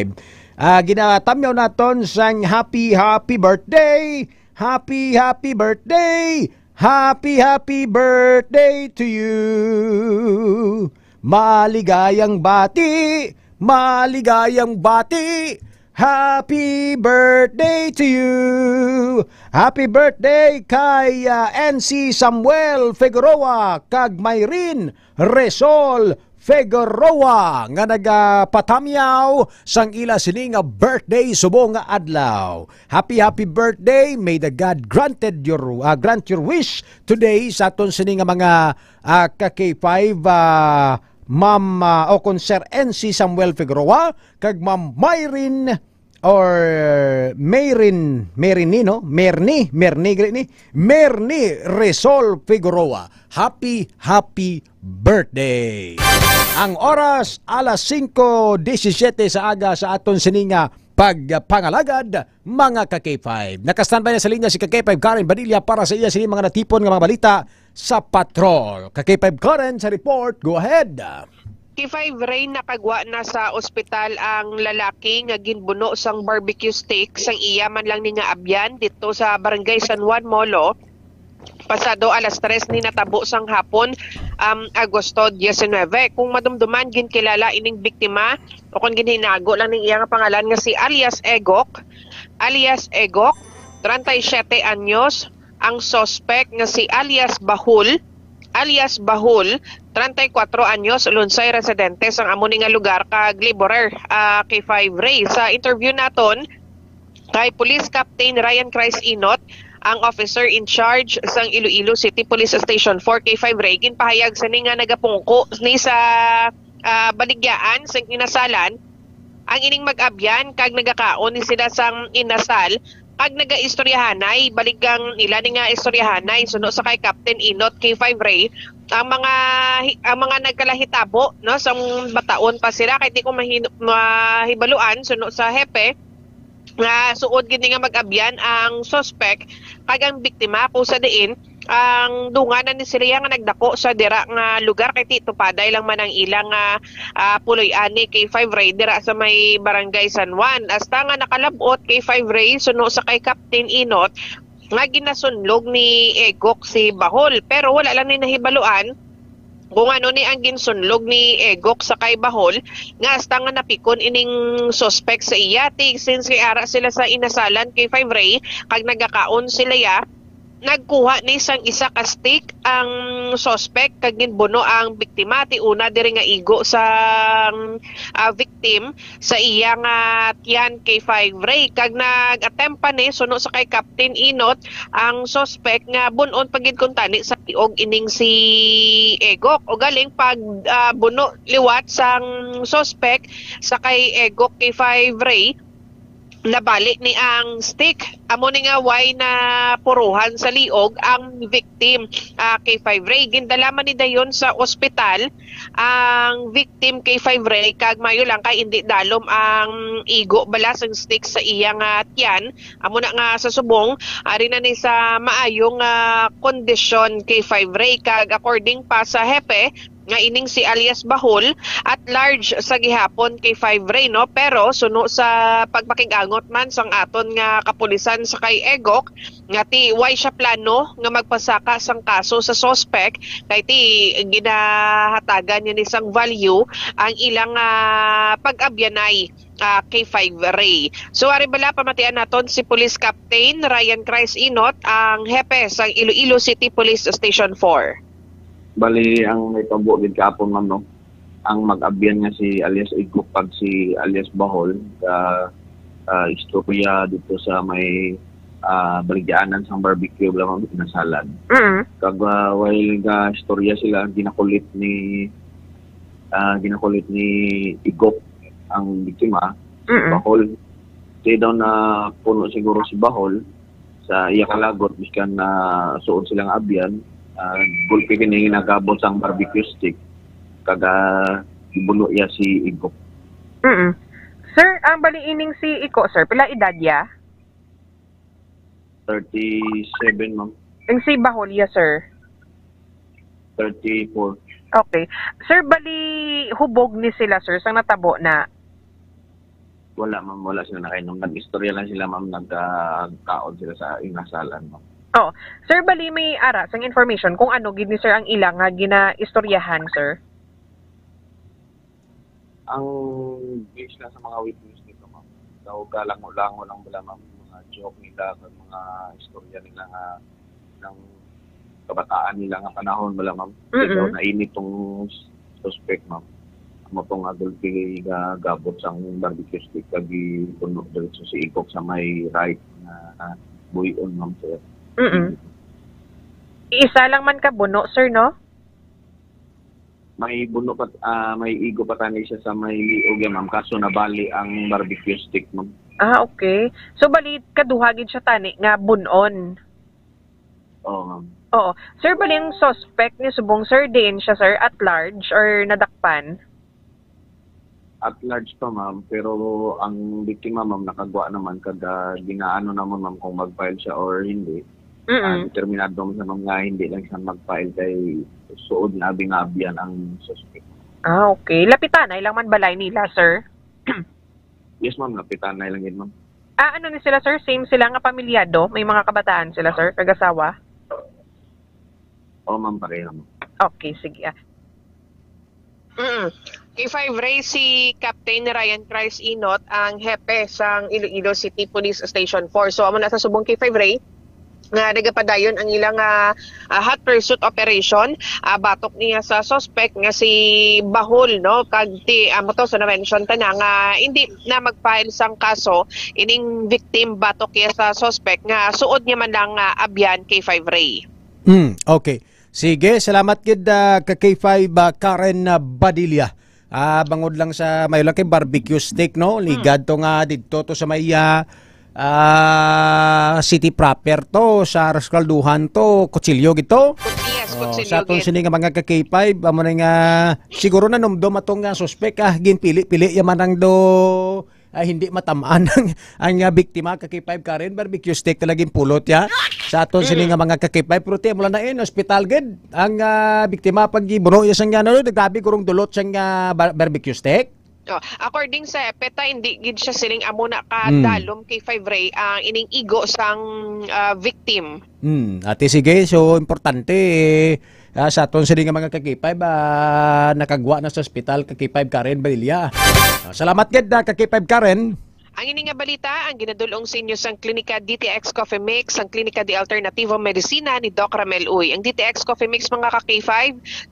Ginatamyaw naton sang happy birthday. Happy birthday. Happy birthday to you. Maligayang bati. Happy birthday to you. Happy birthday kay NC Samuel Figueroa kag Mayrin Resol Figueroa nga nagapatamyaw sang ila sini nga birthday subong nga adlaw. Happy birthday. May the God grant your wish today sa aton sini nga mga ka-K5 Ma'am o kon Sir NC Samuel Figueroa kag Ma'am Myrin or Merni Resol Figueroa. Happy birthday. Ang oras alas 5:17 sa aga sa aton sininga pagpangalagad mga ka-K5. Nakastandby na sa linya si ka-K5 Karen Badilla para sa iya sini mga natipon nga mga balita sa patrol. Ka-K5 Karen sa report. Go ahead. K5 Rain nakagwa na sa ospital ang lalaki nga ginbuno sang barbecue steak sang iya man lang ni nga abyan dito sa Barangay San Juan Molo. Pasado alas 3 ni natabo sang hapon Agosto 19. Kung madumduman ginkilala ining biktima o kung ginhinago lang ning iya nga pangalan nga si alias Egok 37 anyos. Ang suspect nga si alias Bahul 34 anyos, Lunsay residente sang amo ni nga lugar kag laborer K5 Ray. Sa interview naton kay Police Captain Ryan Christ Inot, ang officer in charge sang Iloilo City Police Station 4 K5 Ray, ginpahayag sa ni nga nagapungko ni sa baligyaan sang inasalan ang ining mag-abyan kag nagakaon ni sila sang inasal. Pag naga-istoryahanay, baligang nila ni nga istoryahanay, suno sa kay Captain Inot K5 Ray, ang mga nagkalahitabo, no, sa bataon pa sila, kaya di ko mahibaluan, suno sa hepe, nga suod gini nga mag-abyan ang suspect, kag ang biktima, kusa diin, ang dunganan ni sila nga nagdako sa dira nga lugar kay Tito Paday lang man ang ilang puloy ani kay 5 Ray dira sa may Barangay San Juan. Hasta nga nakalabot kay 5 Ray suno sa kay Captain Inot nga ginasunlog ni Egok si Bahol, pero wala lang ni nahibaluan kung ano ni ang ginsunlog ni Egok sa kay Bahol nga hasta nga napikon ining suspect sa iyatig since kay ara sila sa inasalan kay 5 Ray kag nagakaon sila nagkuha ni isang isa ka stick ang suspect kag ginbuno ang biktima. Ti una diri nga igo sa victim sa iya nga tiyan kay 5 Ray kag nag-attempt pa ni suno sa kay Captain Inot ang suspect nga bunon pagid kuntani sa tiog ining si Egok o galing pag buno liwat sang suspect sa kay Egok kay 5 Ray nabalik ni ang stick amo ni nga way na puruhan sa liog ang victim kay 5 Ray. Gindalaman ni dayon sa ospital ang victim kay 5 Ray kag mayo lang kay indi dalom ang igo balas ang stick sa iyang tiyan amo na nga sa subong ari na ni sa maayong kondisyon kay 5 Ray kag according pa sa hepe nga ining si alias Bahol at large sa gihapon kay 5 Ray, no? Pero suno sa pagpakigangot man sang aton nga kapulisan sa kay Egok nga ti way siya plano nga magpasaka sang kaso sa suspect kay ti ginahatagan niya ni sang value ang ilang pag-abyanay kay 5 Ray. So ari bala pamatian naton si Police Captain Ryan Christ Inot ang hepe sang Iloilo City Police Station 4. Bali, ang itabo din kaapon, ma'am, no? Ang mag-abyan nga si alias Egok pag si alias Bahol istorya dito sa may baligyanan sang barbecue lang ang inasalan. Kag while ga istorya sila ginakulit ni Egok ang biktima, Bahol. Kaya daw na puno siguro si Bahol sa iya kalagot biskan na suod silang abyan. Gulpi kini nagabot sang barbecue stick kaga ibulo ya si Egok. Sir, ang bali ining si Iko, sir, pila edad ya? 37, ma'am. Ang si Bahol ya, sir? 34. Okay. Sir, bali hubog ni sila, sir, sang natabo na? Wala, ma'am, wala sila nakainom. Nag-istorya lang sila, ma'am, nagkaon sila sa inasalan, ma'am. Oh, sir, bali may ara sang information kung ano gid ni sir ang ilang nga ginaistoryahan, sir. Ang base na sa mga witness nito, ma'am. Daw galang-lango lang bala, ma'am, mga joke nila, mga istorya nila nga ng kabataan nila nga panahon bala, ma'am. Daw nainit tong suspect, ma'am. mo pong adulti gabot sang barbecue stick kagi puno diretso si ikok sa may right na buyon ma'am sir. Isa lang man ka buno, sir, no? May buno pa may igo pa tani siya sa may liog ma'am kaso nabali ang barbecue stick ma'am. Okay. So bali kaduhagid siya tani nga bunon. Oo ma'am. Oo. Sir, bali yung suspect ni subong sir din siya, sir, at large or nadakpan? At large pa ma'am, pero ang biktima ma'am nakagawa naman kada ginaano naman ma'am kung mag-file siya or hindi. Determinado mo sa mga hindi lang siya mag-file kay suod na abing-abyan ang suspect. Okay. Lapitan ay lang man balay nila, sir? Yes ma'am, lapitan na lang yun ma'am. Ano ni sila, sir? Same sila nga pamilyado? May mga kabataan sila, sir? Kagasawa? Oo ma'am, pareho ma'am. Okay, sige. K5 Ray, si Captain Ryan Christ Inot ang hepe sang Iloilo City Police Station 4. So amo na sa subong K5 Ray nga nagapadayon ang ilang hot pursuit operation. Batok niya sa suspect nga si Bahol, no, kagti amo to sa na-mention ta na nga hindi na mag-file sang kaso ining victim batok niya sa suspect nga suod niya man lang abyan K5 Ray. Okay. Sige, salamat gid ka K5 Karen Badilla. Bangod lang sa may laki barbecue steak, no? Ligad to nga dito to sa may city proper to, sa Rascalduhan to, kutsilyo gito. Yes, kutsilyo. Sa atong sini nga mga ka K5, amo na nga siguro na numdom atong nga suspect ginpili-pili yaman ang do hindi matamaan ang biktima ka K5 Karen barbecue steak talaging pulot ya. Sa aton sini nga mga ka K5 pero ti mula na hospital gid ang biktima pag gibuno ya sang ano grabe kurong dulot sang barbecue steak. According sa PETA, hindi gid siya siling amo na kadalom K5 Ray ang ining igo sang victim. Ate sige, so importante sa aton sini nga mga ka-K5 nakagwa na sa ospital ka K5 Karen Badilla. Salamat gid ka K5 Karen. Ang ini nga balita, ang ginadulong sa inyo sang Klinika DTX Coffee Mix, ang Klinika de Alternativo Medicina ni Doc Ramel Uy. Ang DTX Coffee Mix mga ka-K5,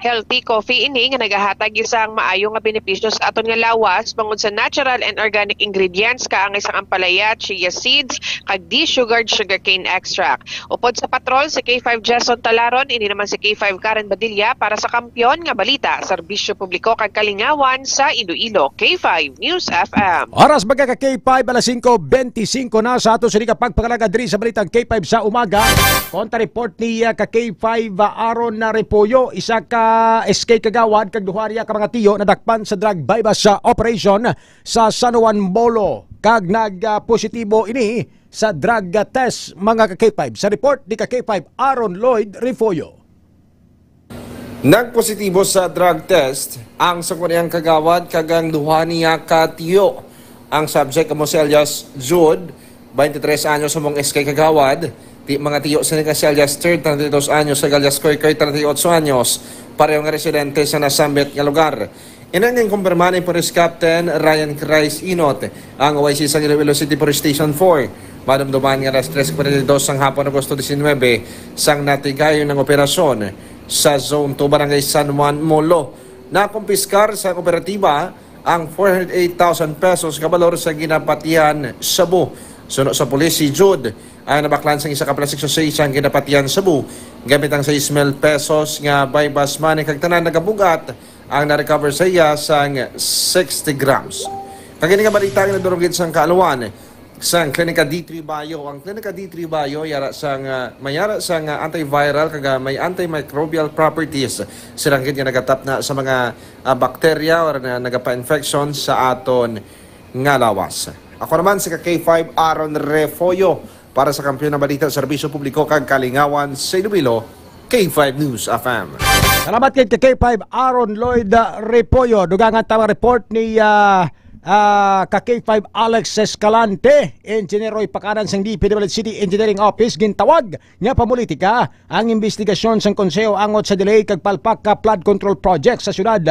healthy coffee ini nga nagahatag isang maayo nga benepisyo sa aton nga lawas bangod sa natural and organic ingredients kaangay sang ampalaya, chia seeds, kag de-sugared sugarcane extract. Upod sa patrol si K5 Jason Talaron, ini naman si K5 Karen Badilla para sa kampyon nga balita, serbisyo publiko kag kalingawan sa Iloilo. K5 News FM. Oras baga ka K5 alas 5:25 na sa ato sa pagpakalaga diri sa balitang K5 sa umaga. Konta report ni ka K5 Aaron na Repolyo, isa ka SK kagawad kag duharya ka mga tiyo nadakpan sa drug bypass sa operation sa San Juan Bolo kag nag-positibo ini sa drug test mga ka K5. Sa report ni ka K5 Aaron Lloyd Repolyo. Nagpositibo sa drug test ang sakuniyang kagawad kagang duha niya ka tiyo. Ang subject mo si alias Jude, 23 anyos sa mong SK kagawad, mga tiyo sa ni si alias 32 anyos sa alias Koy 38 anyos, pareho nga residente sa nasambit nga lugar. Inan yung kumpirma ni Police Captain Ryan Christ Inot, ang OIC sa Iloilo City Police Station 4. Madamduman nga alas 3:42 sang hapon Agosto 19 sang natigayon ng operasyon sa Zone 2 Barangay San Juan Molo. Nakumpiskar sa kooperatiba ang 408,000 pesos kabalor sa ginapatian Cebu. Suno sa pulis si Jude ay nabaklan sa isa ka plastic sa isang ginapatian Cebu gamit ang 6,000 pesos nga bypass money kag tanan nagabugat ang na-recover sa iya sang 60 grams. Kagini nga balita nga nadurugid sang Kaaluan sang Klinika D3 Bio. Ang Klinika D3 Bio yara sang mayara sang antiviral kag may antimicrobial properties. Silang gid nga nagatap na sa mga bakterya or nagapa-infection sa aton nga lawas. Ako naman si K5 Aaron Refolyo para sa kampiyon ng balita serbisyo publiko kag kalingawan sa Iloilo, K5 News FM. Salamat kay K5 Aaron Lloyd Repolyo. Dugangan tama report ni ka K5 Alex Escalante, engineer ipakanan sang DPWH City Engineering Office gintawag nga pamulitika ang investigasyon sang konseho angot sa delay kag palpak ka flood control project sa syudad.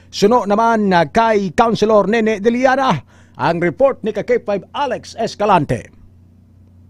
Suno naman kay Councilor Nene Deliana ang report ni ka K5 Alex Escalante.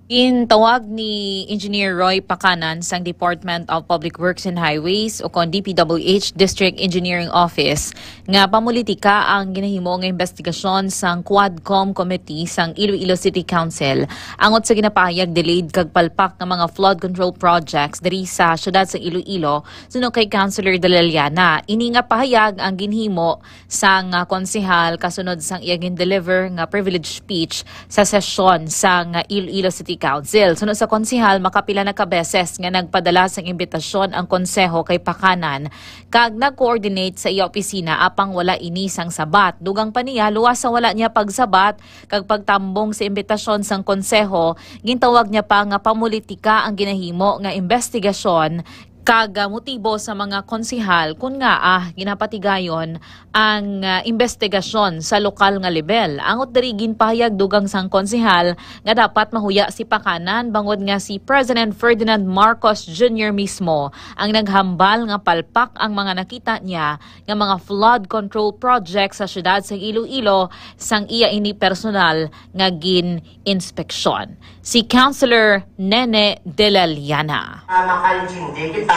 Intawag ni Engineer Roy Pacanan sang Department of Public Works and Highways o kon DPWH District Engineering Office nga pamulitika ang ginahimo nga investigasyon sang Quadcom Committee sang Iloilo City Council angot sa ginapahayag delayed kag palpak ng mga flood control projects diri sa syudad sa Iloilo suno kay Councilor Dalaliana. Ini nga pahayag ang ginhimo sang konsehal kasunod sang iyang deliver nga privilege speech sa sesyon sang Iloilo City Council. Sunod sa konsehal, makapila na kabeses nga nagpadala sang imbitasyon ang konseho kay Pacanan kag nag-coordinate sa iya opisina apang wala ini sang sabat. Dugang pa niya, luwas sa wala niya pagsabat kag pagtambong sa imbitasyon sang konseho, gintawag niya pa nga pamulitika ang ginahimo nga investigasyon kag motibo sa mga konsehal kun nga ginapatigayon ang investigasyon sa lokal nga level. Angot diri ginpahayag dugang sang konsehal nga dapat mahuya si Pacanan bangod nga si President Ferdinand Marcos Jr. mismo ang naghambal nga palpak ang mga nakita niya nga mga flood control projects sa syudad sa Iloilo sang iya ini personal nga gin-inspeksyon. Si Councilor Nene Dalaliana. Makaintindi kita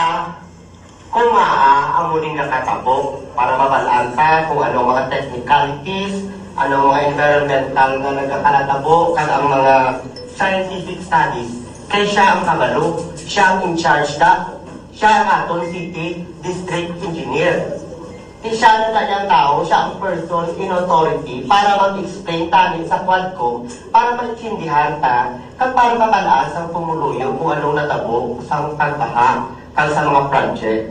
kung ang muling nakatabok para mabalaan ka kung ano mga technicalities, ano mga environmental na nagkakalatabok, kag ang mga scientific studies. Kaya siya ang kabalo, siya ang in charge na, siya ang aton city district engineer. Siya ang kanyang tao, siya ang person in authority para mag-explain tanin sa Quadcom para maintindihan ta kag para mabalaan sa pumuluyo kung anong natabok sa pagbaha kag sa mga project.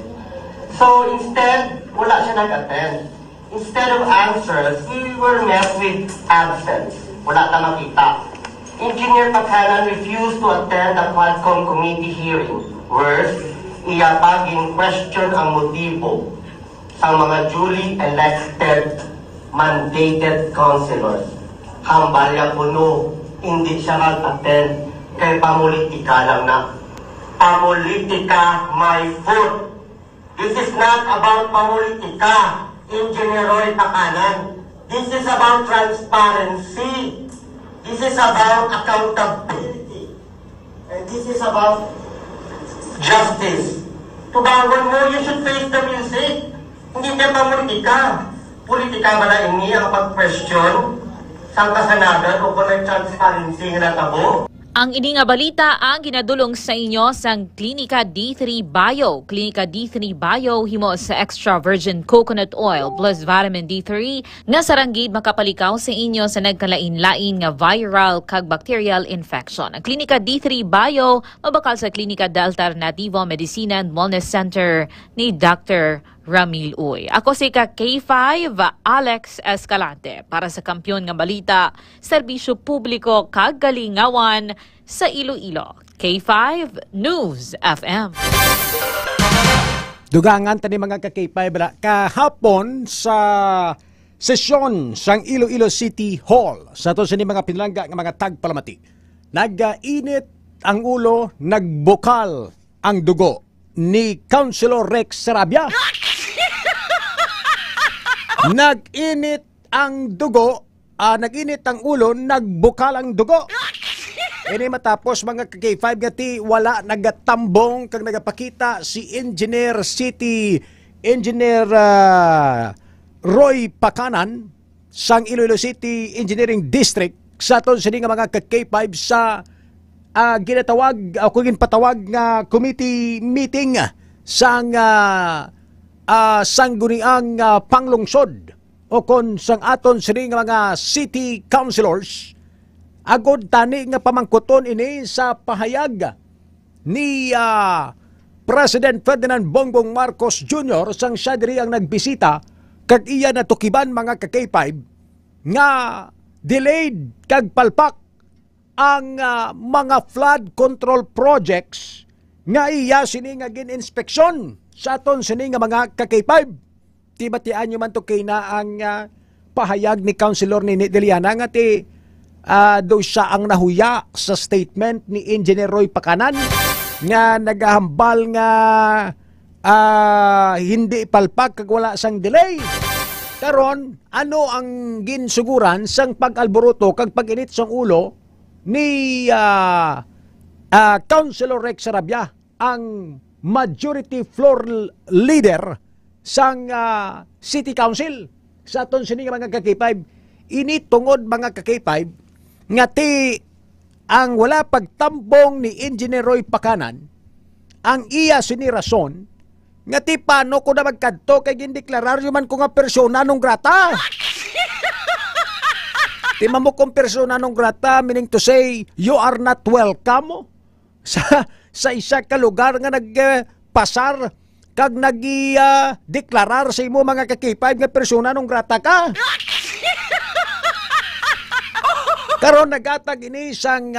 So instead, wala siya nag-attend. Instead of answers, we were met with absence. Wala ta makita. Engineer Pacanan refused to attend the Quadcom committee hearing. Worse, iya pa gin-question ang motibo sa mga duly elected mandated councilors. Hambalya puno, hindi siya mag-attend kay pamulitika lang na. Pamulitika, my foot. This is not about pamulitika, Engineer Roy Pacanan. This is about transparency. This is about accountability. And this is about justice. Tubangon mo, you should face the music. Hindi ka pamulitika. Politika ba na ini ang pag-question sa kasanagan o kung may transparency na natabo? Ang ini nga balita ang ginadulong sa inyo sang Klinika D3 Bio. Klinika D3 Bio himo sa extra virgin coconut oil plus vitamin D3 nga saranggid makapalikaw sa inyo sa nagkalain-lain nga viral kag bacterial infection. Ang Klinika D3 Bio mabakal sa Klinika de Alternativo Medicina and Wellness Center ni Dr. Ramil Uy. Ako si K5 Alex Escalante para sa Kampiyon nga Balita, Serbisyo Publiko kag Galingawan sa Iloilo. K5 News FM. Dugangan tani mga ka-K5 kahapon sa sesyon sang Iloilo City Hall sa to sini mga pinalangga nga mga tagpalamati. Nag-init ang ulo, nagbukal ang dugo ni Councilor Rex Sarabia. Nag-init ang dugo, nag-init ang ulo, nagbukal ang dugo. Ini matapos mga K5 gati wala nagatambong kag nagapakita si Engineer Roy Pacanan sang Iloilo City Engineering District sa ton sini nga mga K5 sa ginatawag o ginpatawag nga committee meeting sang sangguniang panglungsod o kon sang aton sini nga mga city councilors agod tani nga pamangkuton ini sa pahayag ni President Ferdinand Bongbong Marcos Jr. sang siya diri ang nagbisita kag iya natukiban mga ka-K5 nga delayed kag palpak ang mga flood control projects nga iya sini nga gin-inspeksyon sa aton sini nga mga ka-K5. Tibatian nyo man to kay na ang pahayag ni Councilor Nene Deliana nga daw siya ang nahuya sa statement ni Engineer Roy Pacanan nga nagahambal nga hindi palpak kag wala sang delay. Karon ano ang ginsuguran sang pag-alboroto kag pag-init sang ulo ni Councilor Rex Sarabia ang majority floor leader sang City Council sa aton sini mga ka-K5. Ini tungod mga ka-K5 nga ti ang wala pagtambong ni Engineer Roy Pakanan ang iya sini rason nga ti paano ko na magkadto kay gindeklararyo man ko nga persona non grata. Ti mamo kong persona non grata, meaning to say you are not welcome sa isa ka lugar nga nagpasar kag deklarar sa imo mga ka-K5 nga persona non grata ka. Karon nagatag ini sang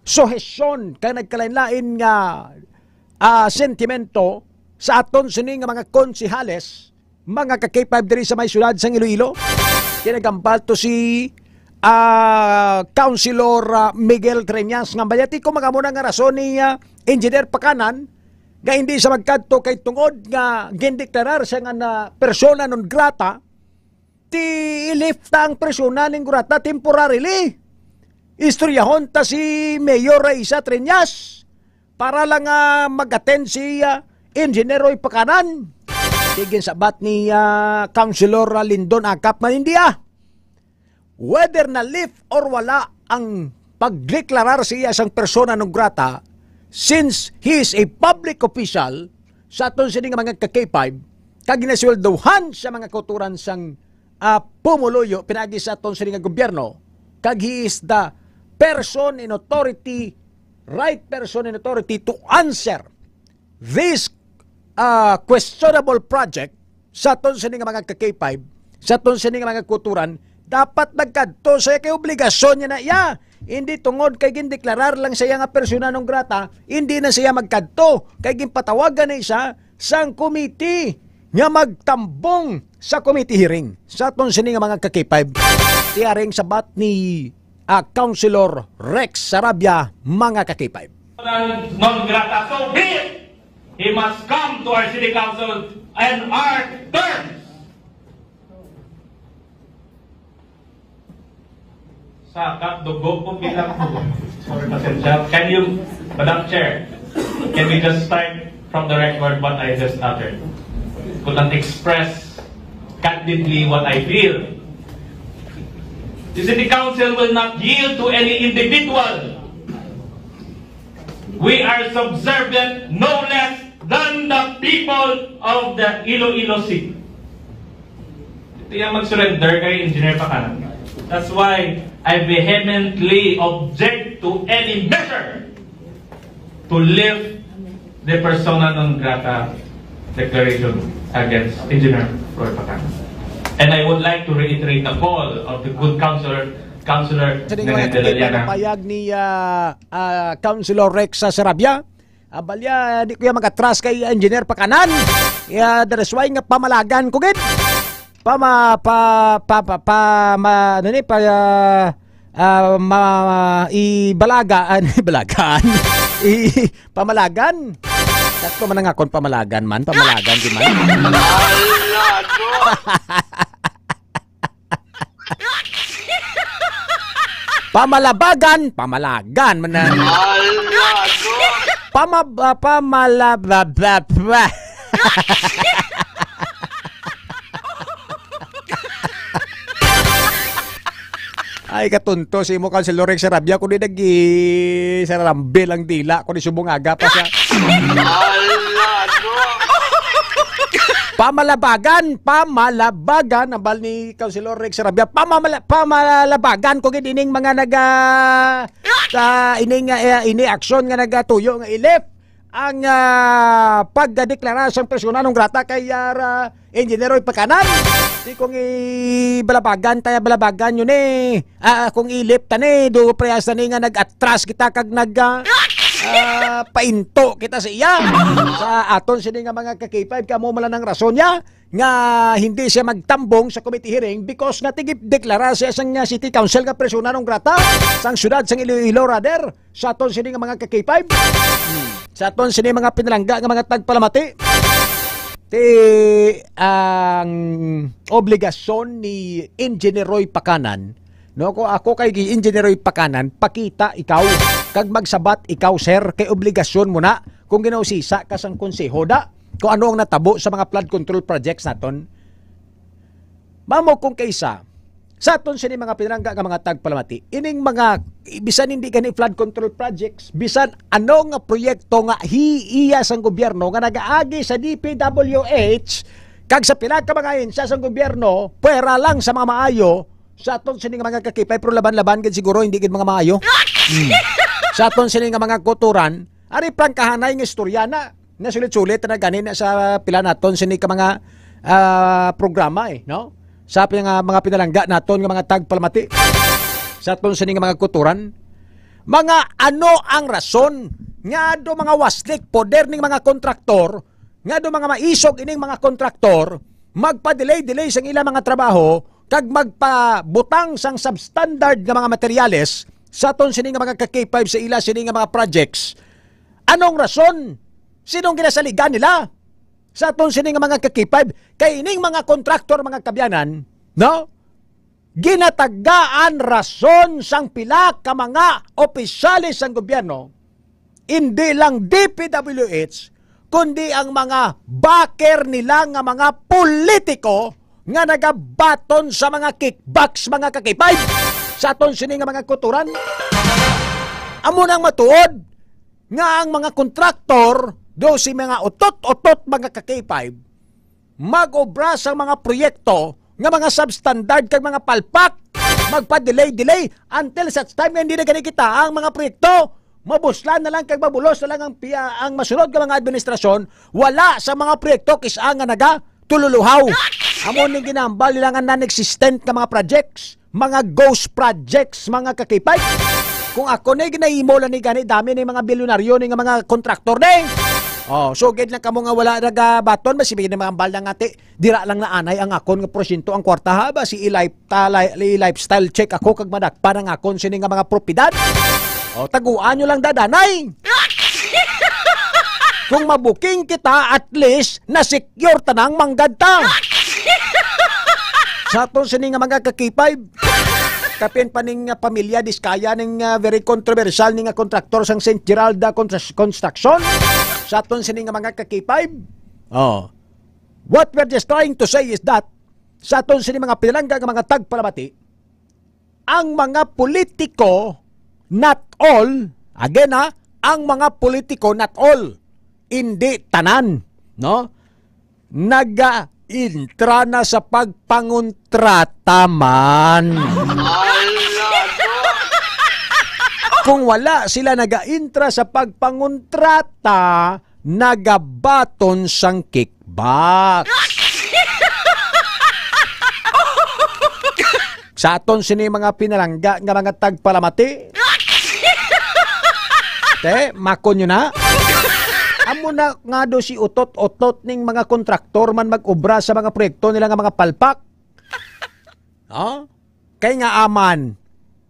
suhesyon kag nagkalain-lain nga sentimento sa aton sini nga mga konsihales, mga ka-K5 diri sa may syudad sang Iloilo. Kinagambal to si Councilor Miguel Treñas nga bayati ko magamuna nga rason ni Engineer Pakanan nga hindi sa magkadto kay tungod nga gindeklarar siya nga na persona non grata ti ilift ang persona ning grata temporarily. Istoryahon ta si Mayor Raisa Treñas para lang mag-attend si Engineer Roy Pakanan. Tigin sabat ni Councilor Lindon Akap man hindi whether na lift or wala ang pagdeklarar siya isang persona non grata, since he is a public official sa aton sini nga mga ka-K5 kag ginasweldohan sa mga kauturan sang pumuluyo pinagi sa aton sini nga gobyerno, kag he is the person in authority, right person in authority to answer this questionable project sa aton sini nga mga ka-K5, sa aton sini nga mga kauturan. Dapat nagkadto sa kay obligasyon niya na hindi tungod kay gindeklarar lang siya nga persona non grata, hindi na siya magkadto kay ginpatawagan na isa sang committee nga magtambong sa committee hearing sa aton sini nga mga ka-K5. Tiyaring sabat ni Councilor Rex Sarabia, mga ka-K5. Non grata, so be it! He must come to our city council and our terms. Sakap, dugo po bilang po. Sorry, pasensya. Can you, Madam Chair, can we just start from the record what I just uttered? Could not express candidly what I feel. The City Council will not yield to any individual. We are subservient no less than the people of the Iloilo City. Ito yung mag-surrender kay Engineer Pakanan. That's why I vehemently object to any measure to lift the persona non grata declaration against Engineer Roy Pakanan. And I would like to reiterate the call of the good Councilor Neneng de la Llaga. Payag ni Councilor Rex Sarabia. Balya, di ko yung mag-atras kay Engineer Pakanan. That's why nga pamalagan ko gid. Pamalagan. Tatlo man nga kon pamalagan man, pamalagan di man. Pamalabagan, pamalagan man na. Pamalababababa. Ay katunto si mo Councilor Rex Sarabia kung di sarambil ang dila kung di subungaga pa siya. Pamalabagan nabal ni Councilor Rex Sarabia. Pamalabagan kung ining mga ini aksyon nga nagatuyo nga ilip ang pagdeklara sa persona non grata kay Engineer Roy Pakanan. Di kung balabagan yun kung ilip tani do preyas tani nga nag-atras kita kag painto kita sa iya sa aton sini nga mga ka-K5 kamo mala ng rason niya nga hindi siya magtambong sa committee hearing because nga tigip deklara siya sang City Council nga persona non grata sang syudad sang Iloilo rather sa aton sini nga mga ka-K5 sa aton sini mga pinalangga nga mga tagpalamati. Ang obligasyon ni Engineer Roy Pakanan No, ko ako kay Engineer Pakanan, pakita ikaw kag magsabat ikaw sir kay obligasyon mo na kung ginausisa ka sang konseho da kung ano ang natabo sa mga flood control projects naton. Mamo kung kaysa sa aton sini mga pinarangga nga mga tagpalamati, ining mga bisan hindi gani flood control projects, bisan ano nga proyekto nga hiiya sang gobyerno nga nagaagi sa DPWH kag sa pila ka mga insya sang gobyerno, pwera lang sa mga maayo sa aton sini nga mga kakipay pero laban-laban gid siguro hindi gid mga maayo. Sa aton sini nga mga kuturan, ari prangkahanay nga istorya na sulit-sulit na ganin sa pila naton sini ka mga programa no? Sa mga pinalangga naton nga mga tagpalamati sa aton sini nga mga kuturan, mga ano ang rason nga do mga waslik poder ning mga kontraktor nga do mga maisog ining mga kontraktor magpa-delay sang ilang mga trabaho kag magpabutang sang substandard nga mga materyales sa aton sini nga mga K5 sa ila sini nga mga projects. Anong rason? Sinong ginasaligan nila? Sa aton sini nga mga K5 kay ining mga kontraktor mga kabyanan, no? Ginatagaan rason sang pila ka mga opisyalis sang gobyerno, hindi lang DPWH kundi ang mga backer nila nga mga politiko nga nagabaton sa mga kickbacks mga K5 sa aton sini nga mga kuturan. Amo nang matuod nga ang mga kontraktor do si mga utot-utot mga K5 mag-obra sa mga proyekto nga mga substandard kag mga palpak magpa-delay until such time nga hindi na kita ang mga proyekto mabuslan na lang kag mabulos na lang ang masunod nga mga administrasyon wala sa mga proyekto kisa nga naga tululuhaw. Amo ning ginambal nila nga non-existent nga mga projects, mga ghost projects mga K5. Kung ako na ginahimo lang ni gani dami ni mga bilyonaryo ni nga mga kontraktor ni. Oh, so gid lang kamo nga wala nagabaton masibig na mga ambal nga ati dira lang na anay ang akon nga porsyento ang kwarta ha ba si lifestyle check ako kag madakpan ang akon sini nga mga propiedad. Oh, taguan nyo lang dadanay. Kung mabuking kita at least na secure tanang manggadta. Sa aton sini nga mga K5 kapin pa ning pamilya Diskaya ning very controversial ning kontraktor sang St. Geralda Construction. Sa aton sini nga mga K5. Oh. What we're just trying to say is that sa aton sini mga pinalangga nga mga tagpalamati, ang mga politiko not all, again ang mga politiko not all, hindi tanan, no? Naga-intra na sa pagpangontrata man. Kung wala sila naga-intra sa pagpangontrata, nagabaton sang kickback. Sa aton sini mga pinalangga nga mga tagpalamati. Te, makon nyo na. Amo na nga do si utot-utot ning mga kontraktor man mag-obra sa mga proyekto nila nga mga palpak. No? Kay nga aman,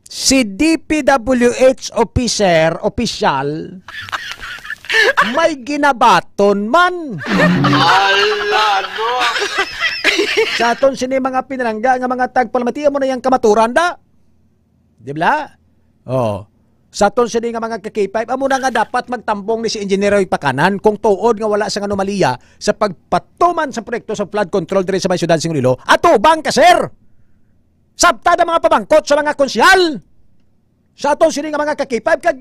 si DPWH official, may ginabaton man. Sa aton sini mga pinalangga nga mga tagpalamati mo na yang kamaturan da. Di ba? Oh. Sa aton sini nga mga K5 amo na nga dapat magtambong ni si Engineer Pakanan kung tuod nga wala sang anomalya sa pagpatuman sa proyekto sa flood control diri sa may syudad sing Iloilo. Ato bang ka sir? Sabta mga pabangkot sa mga konsyal. Sa aton sini nga mga K5 kag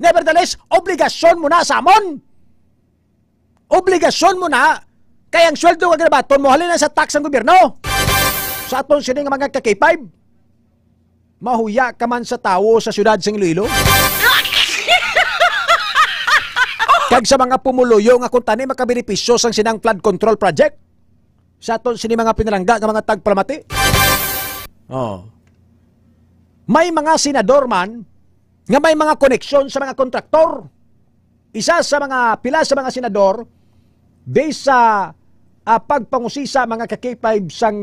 nevertheless obligasyon mo na sa amon. Obligasyon mo na kay ang sweldo nga ginabaton mo halin na sa tax ng gobyerno. Sa aton sini nga mga K5 mahuya ka man sa tawo sa syudad sing Iloilo. Kag sa mga pumuluyo nga kung tani makabenepisyo sang sinang flood control project. Sa aton sini mga pinalangga nga mga tagpalamati. Oh. May mga senador man nga may mga koneksyon sa mga kontraktor. Isa sa mga pila sa mga senador based sa pagpangusisa mga K5 sang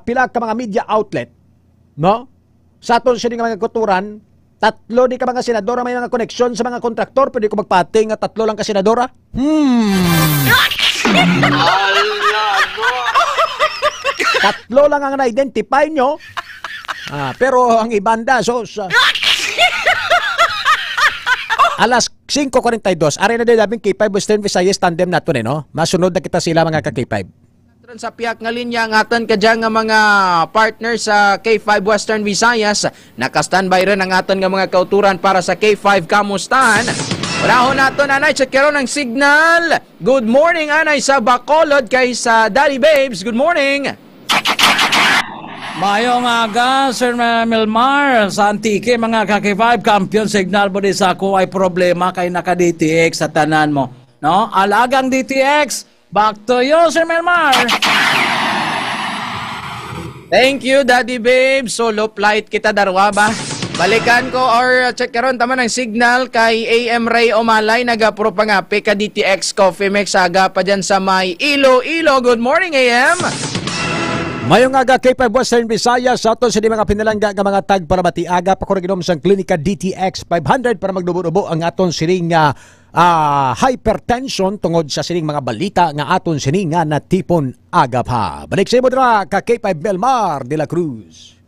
pila ka mga media outlet, no? Sa aton sini nga mga kuturan, tatlo di ka mga senador may mga koneksyon sa mga kontraktor, pwede ko magpating nga tatlo lang ka senadora. Tatlo lang ang na-identify nyo Pero ang ibanda, alas 5:42, ari na din labing K5 Western Visayas tandem nato no? Masunod na kita sila mga ka-K5. Sa piyak nga linya ang aton kadyan nga mga partner sa K5 Western Visayas. Naka-standby rin ang aton nga mga kauturan para sa K5 Kamustahan. Unahon naton anay, check karon ang signal. Good morning anay sa Bacolod kay sa Daddy Babes. Good morning. Mayong aga, Sir Melmar, sa Antique, mga K5, kampiyon signal mo din sa ako ay problema kay naka-DTX sa tanan mo. No? Alagang DTX, back to you, Sir Melmar. Thank you, Daddy Babe. Solo flight kita darwa ba? Balikan ko or check karon tama ng signal kay AM Ray Omalay, nagapro pangapi ka DTX Coffee Mix aga pa dyan sa may Iloilo. Good morning, AM. Mayong aga K5 Western Visayas sa aton sa mga pinalangga nga mga tag para matiaga pa ko ginom sang klinika DTX 500 para magdubo-dubo ang aton sining hypertension tungod sa sining mga balita nga aton sining nga natipon aga pa. Balik sa imo dira ka K5 Belmar de la Cruz.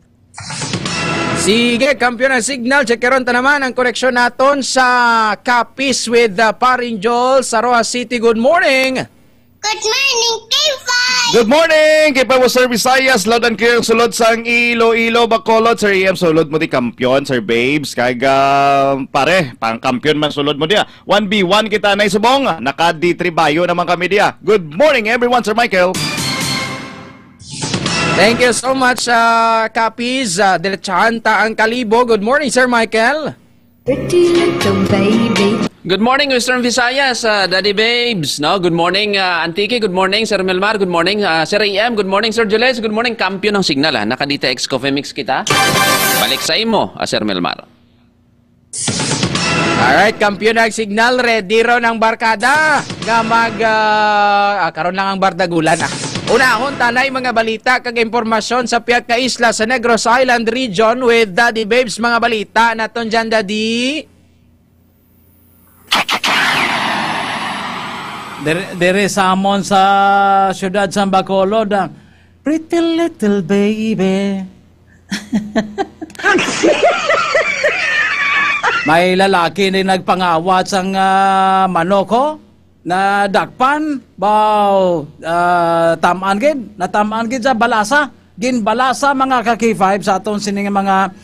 Sige, kampiyon ng signal. Check karon ta naman ang koneksyon naton sa Capiz with Parinjol sa Roa City. Good morning. Good morning, K5! Good morning! K5 Western Visayas, loud and clear ang sulod sang Iloilo, Bacolod. Sir EM, sulod mo di kampiyon, Sir Babes. Pare, pang kampiyon man sulod mo dia. 1v1 kita na isubong. Naka D3 Bayo naman kami dia. Good morning everyone, Sir Michael. Thank you so much, Capiz. Diretsahan ta ang Kalibo. Good morning, Sir Michael. Pretty little baby. Good morning, Western Visayas, Daddy Babes. No, good morning, Antique. Good morning, Sir Melmar. Good morning, Sir AM. Good morning, Sir Jules. Good morning, kampiyon ng signal. Naka-DTX Coffee Mix kita. Balik sa imo, Sir Melmar. Alright, kampiyon ng signal. Ready ro ng barkada. Nga karon lang ang bardagulan. Unahon tanay mga balita kag impormasyon sa piyak ka isla sa Negros Island region with Daddy Babes. Mga balita naton dyan, Daddy. Dere samon sa siyudad sa Bacolod, pretty little baby. May lalaki na nagpangawat sang manoko na dakpan baw tamaan gid sa balasa, ginbalasa mga ka-K5 sa aton sining mga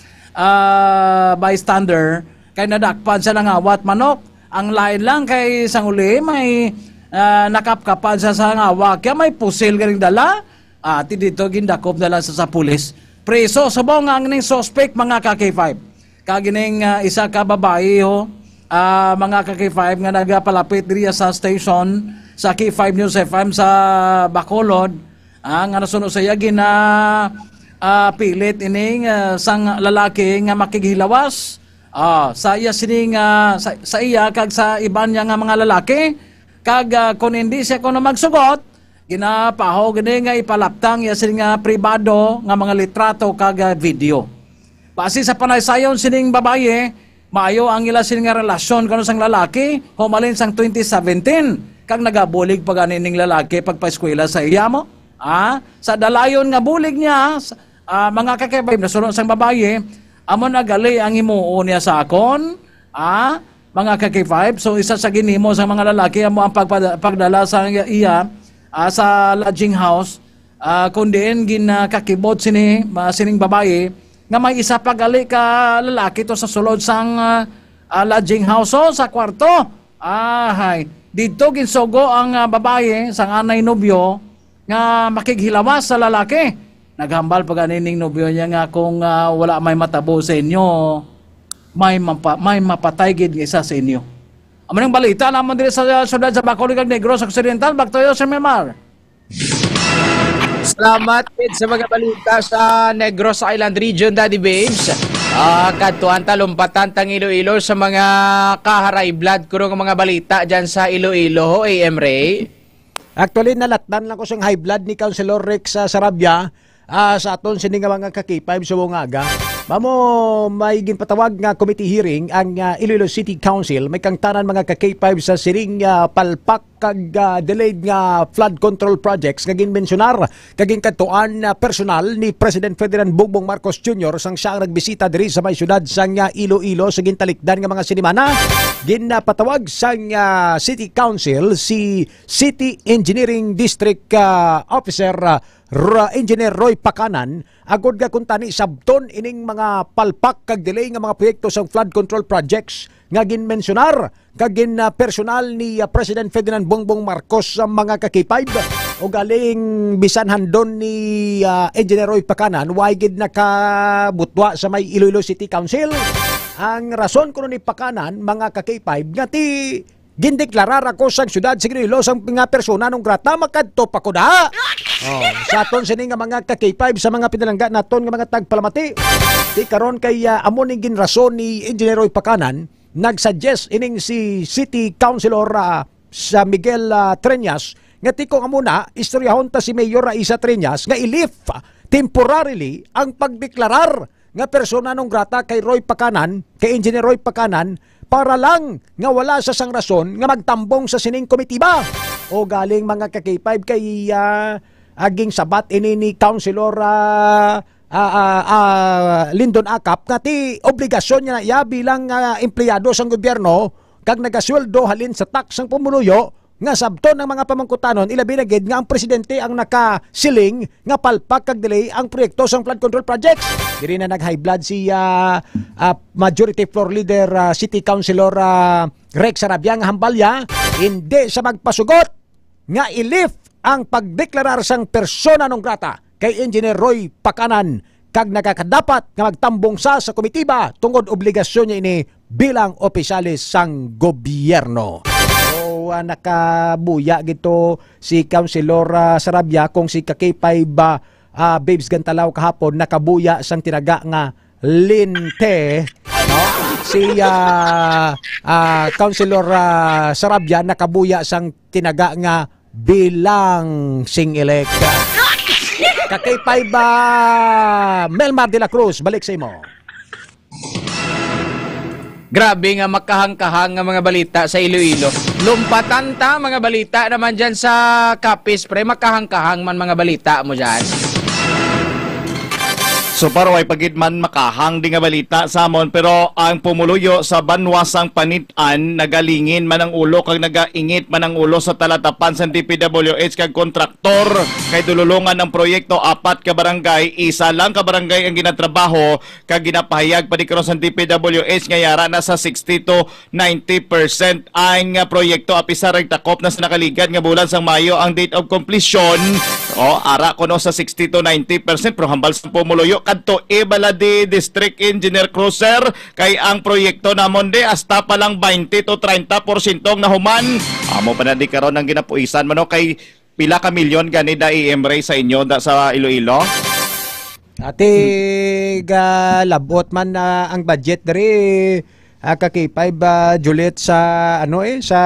bystander kay nadakpan sa nangawat manok. Ang lain lang kay sang uli may nakapkapan sa sangawak kaya may pusil galing dala. Ati dito gindakop dala sa pulis. Preso subong ang ning suspect mga ka-K5. Kagining isa ka babae ho, mga ka-K5 nga nagapalapit diri sa station sa K5 News FM sa Bacolod. Nga nasunod sa iya pilit ining sang lalaki nga makighilawas. Sa iya sining sa iya kag sa iban niya nga mga lalaki. Kag kung hindi siya kuno magsugot, ginapaho gini nga ipalaptang ya sining pribado nga mga litrato kag video. Base sa panaysayon sining babaye, maayo ang ila sining relasyon kuno sang lalaki, humalin sang 2017 kag nagabulig pag anining lalaki pagpa-eskwela sa iya mo. Sa dalayon nga bulig niya, mga kakibay nasunod sang babaye, amon agali ang himuon niya sa akon, mga ka-K5. So isa sa ginimo sa mga lalaki amo ang pagdala sa iya sa lodging house, kundiin ginakakibot sining babaye nga may isa pagali ka lalaki to sa sulod sang lodging house sa kwarto. Dito ginsugo ang babaye sang anay nobyo nga makighilawas sa lalaki. Naghambal pag anining nobyo niya nga kung wala may matabo sa inyo, may mapatay gid isa sa inyo. Amanang balita naman diri sa siyudad sa Bacolod kag Negros Occidental. Back to you, Sir Memar. Salamat sa mga balita sa Negros Island region, Daddy Babes. Kadtuan talumpatan tang Iloilo sa mga kaharay blood kurong mga balita dyan sa Iloilo, AM Ray. Actually, nalatnan lang ko sang high blood ni Councilor Rex Sarabia sa aton sining mga ka-K5 sa bungaga. Mamo may ginpatawag nga committee hearing ang Iloilo City Council may kangtanan mga ka-K5 sa siring palpak kag delayed nga flood control projects nga ginmensionar kaging katuan personal ni President Ferdinand Bongbong Marcos Jr. sang siya ang nagbisita diri sa may syudad sang Iloilo sa gintalikdan nga mga sinimana. Ginapatawag sang City Council si City Engineering District Officer Engineer Roy Pacanan agud ga kuntani sabton ining mga palpak kag delay nga mga proyekto sa flood control projects nga ginmensionar kag personal ni President Ferdinand Bongbong Marcos sa mga ka-K5 o galing bisan handon ni Engineer Roy Pacanan way gid nakabutwa sa may Iloilo City Council. Ang rason kuno ni Pacanan mga ka-K5 nga ti gindeklarar ako sa syudad sa Iloilo sa mga persona nung grata makadto pa ko da. Sa aton sini nga mga ka-K5 sa mga pinalangga naton nga mga tagpalamati. Di karon kay amon ning ginrason ni Engineer Roy Pacanan nagsuggest ining si City Councilor sa Miguel Treñas nga tiko nga muna istoryahon ta si Mayor Raisa Treñas nga i-lift temporarily ang pagdeklarar nga persona nung grata kay Roy Pacanan, kay Engineer Roy Pacanan para lang nga wala sa sang rason nga magtambong sa sining komitiba. O galing mga ka-K5 kay aging sabat ini ni Councilor Lyndon Acap nga ti obligasyon niya na bilang empleyado sang gobyerno kag nagasweldo halin sa tax ang pumunuyo nga sabton ng mga pamangkutanon ilabi na gid nga ang presidente ang nakasiling nga palpak kag delay ang proyekto sang flood control projects. Diri na nag-high blood si Majority Floor Leader City Councilor Rex Sarabia nga hambalya hindi sa magpasugot nga i-lift ang pagdeklarar sang persona non grata kay Engineer Roy Pacanan kag nakakadapat nga magtambong sa komitiba tungod obligasyon niya ini bilang opisyalis sang gobyerno. So nakabuya gito si Councilor Sarabia kung si ka-K5 Babes Gantalaw kahapon nakabuya sang tinaga nga linte, no? Si Councilor Sarabia nakabuya sang tinaga nga bilang sing-elect. Ka-K5 Melmar de la Cruz, balik sa imo. Grabe nga makahangkahang nga mga balita sa Iloilo. Lumpatan ta mga balita naman dyan sa Capiz, pre. Makahangkahang man mga balita mo dyan. So para way pagidman makahang di nga balita sa amon pero ang pumuluyo sa banwasang panitan nagalingin man ang ulo kag nagaingit man ang ulo sa talatapan sa DPWH kag kontraktor kay dululungan ang proyekto 4 ka barangay, isa lang ka barangay ang ginatrabaho kag ginapahayag pa di karon sa DPWH nga yara na sa 60 to 90% ang proyekto apisar takop na sa nakaligad nga bulan sang Mayo ang date of completion. Ara kuno sa 60 to 90% pero hambal sa pumuluyo kadto Ibalade District Engineer Cruiser kay ang proyekto namon de hasta pa lang 20 to 30% nahuman. Amo pa na di karon ang ginapuisan mano kay pila ka milyon gani da i-emray sa inyo da sa Iloilo. Ate labot man ang budget diri ka-K5 Juliet sa sa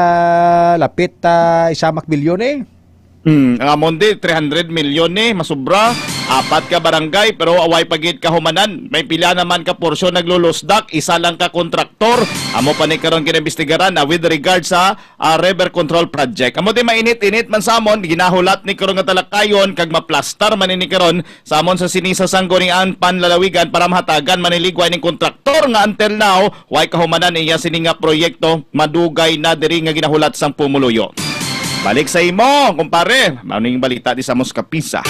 lapit isamak bilyon Ang amon di 300 milyon masubra, 4 ka barangay pero away pagit kahumanan. May pila naman ka porsyon naglulusdak, isa lang ka kontraktor. Amo pa ni karon kinaimbestigaran with regard sa river control project. Amo di mainit-init man sa amon, ginahulat ni karon nga talakayon kag maplastar man ni karon sa amon sa sinisa sanggunian panlalawigan para mahatagan maniligway ning kontraktor nga until now way kahumanan iya sini nga proyekto madugay na diri nga ginahulat sang pumuluyo. Balik sa imo, kumpare. Maning balita di sa Moscapisa.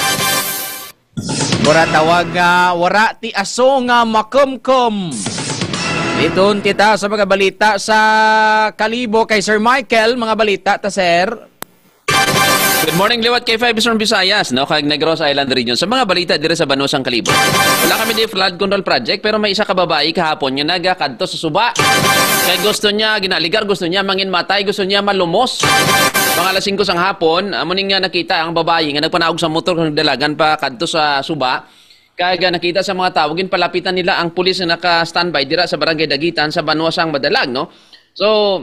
Wara tawag nga, wara ti aso nga makumkum. Ditun kita sa mga balita sa Kalibo kay Sir Michael. Mga balita ta, sir. Good morning, Liwat K5 Eastern Visayas, no? Kag Negros Island Region. Sa mga balita dire sa Banusang Kalibo. Wala kami di flood control project pero may isa ka babae kahapon nga nagakadto sa suba. Kay gusto niya ginaligar, gusto niya manginmatay, gusto niya malumos. Mga alas 5 sang hapon, amuning nga nakita ang babae nga nagpanaog sa motor kung dalagan pa kadto sa suba. Kaya nakita sa mga tawagin palapitan nila ang pulis na naka-standby dira sa Barangay Dagitan sa Banwasang Madalag, no? So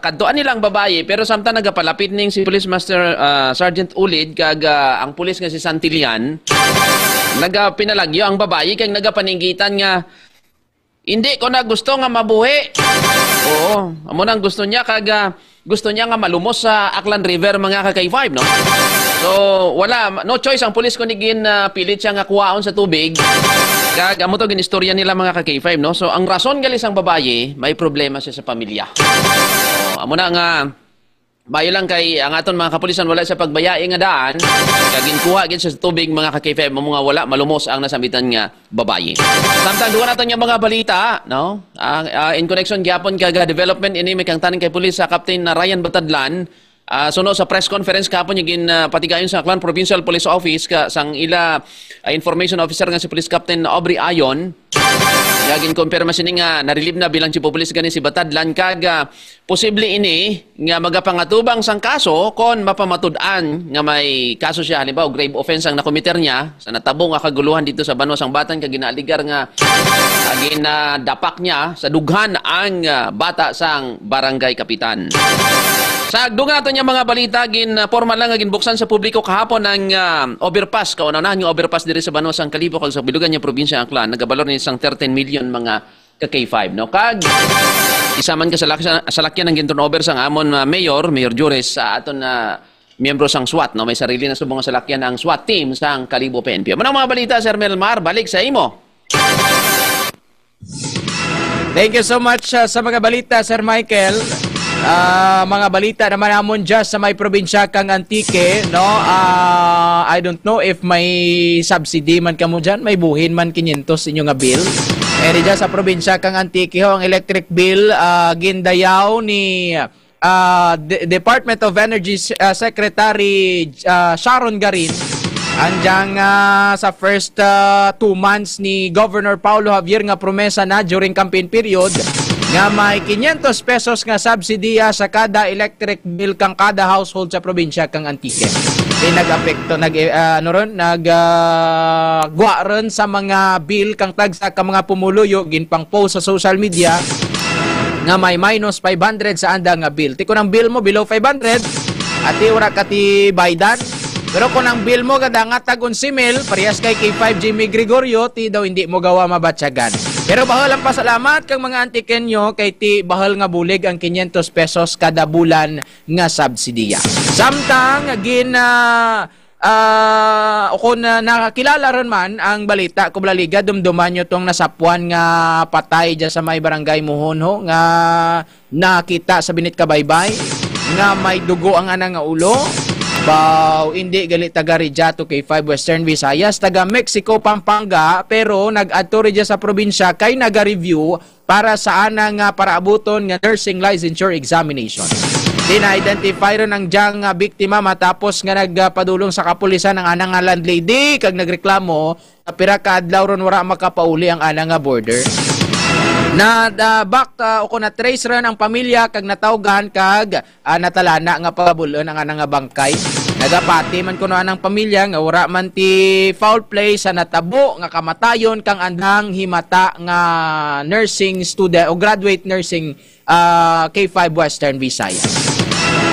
kaddoan nila ang babae pero samtang nagapalapit ning si Police Master Sergeant Ulid kag ang pulis nga si Santilian nagapinalagyo ang babae kay nagapaninggitan nga hindi ko na gusto nga mabuhi. Oo, amo nang gusto niya kag gusto niya nga malumos sa Aklan River mga ka-K5, no? So, no choice ang pulis kung pilit siya nga kuwaon sa tubig. Kag amo to ginistorya nila mga ka-K5, no? So, ang rason gali sang babaye, may problema siya sa pamilya. So, amo na nga bayo lang kay ang aton mga kapulisan wala sa pagbayai nga daan, kagin kuha gid sa tubig mga ka-K5 mga wala malumos ang nasambitan nga babaye. Samtang duwa naton yung mga balita, no? In connection gyapon kag development ini may kang taning kay pulis sa Captain Ryan Batadlan. Suno sa press conference kapon yung patigayon sa Aklan Provincial Police Office sang ila information officer nga si Police Captain Aubrey Ayon. Yagin kumpirma sini nga narilib na bilang chief of police gani si Batadlan kag posible ini nga magapangatubang sang kaso kon mapamatud-an nga may kaso siya halimbawa grave offense ang nakomiter niya sa natabo nga kaguluhan dito sa Banwa sang Batan kag ginaligar nga dapak niya sa dughan ang bata sang barangay kapitan. Sa duga nato niya mga balita, formal lang nga ginbuksan sa publiko kahapon ang overpass. Kaunahan yung overpass diri sa Banwa sang Kalibo kag sa bilugan niya probinsya ng Aklan. Nagabalor ni isang 13 million mga ka-K5. No? Kag isaman ka sa lakyan ng ginturnover sang amon Mayor Jures sa aton miyembro sang SWAT. No? May sarili na subong sa lakyan ng SWAT team sang Kalibo PNP. Manang mga balita, Sir Melmar, balik sa imo. Thank you so much sa mga balita, Sir Michael. Mga balita naman namon dyan sa may probinsya kang Antique, no? I don't know if may subsidy man kamo dyan, may buhin man 500 inyo nga bill. Dyan sa probinsya kang Antique ho, ang electric bill gindayaw ni Department of Energy Secretary Sharon Garin. Andiyan sa first 2 months ni Governor Paulo Javier nga promesa na during campaign period nga may 500 pesos nga subsidiya sa kada electric bill kang kada household sa probinsya kang Antique. Nag-apekto gwa ron sa mga bill kang tagsa ka mga pumuluyo ginpang post sa social media nga may minus 500 sa anda nga bill. Ti ko ng bill mo below 500 at ura ka ti baydan. Pero kung ang bill mo kada nga tag 11,000 parehas kay K5 Jimmy Gregorio ti daw hindi mo gawa mabatyagan. Pero bahal ang pasalamat kang mga antikenyo kay ti bahal nga bulig ang 500 pesos kada bulan nga subsidiya. Samtang kung nakakilala ron man ang balita kublaliga dumduman nyo tong nasapuan nga patay dyan sa may barangay Muhonho nga nakita sa Binit Kabaybay nga may dugo ang anang nga ulo. Baw, hindi gali taga Rijato K5 Western Visayas, taga Mexico, Pampanga, pero nag-adto rin sa probinsya kay naga-review para sa anang paraabuton nga nursing licensure examination. Dina-identify rin ang diyang biktima matapos nga nagpadulong sa kapulisan ng anang landlady kag nagreklamo na pira ka adlaw ron wala makapauli ang anang border. Na na trace rin ang pamilya kag natawgan kag natalana nga pagabulon ang anang bangkay. Nagapati man kuno anang pamilya nga wala man ti foul play sa natabo nga kamatayon kang andang himata nga nursing student o graduate nursing K5 Western Visayas.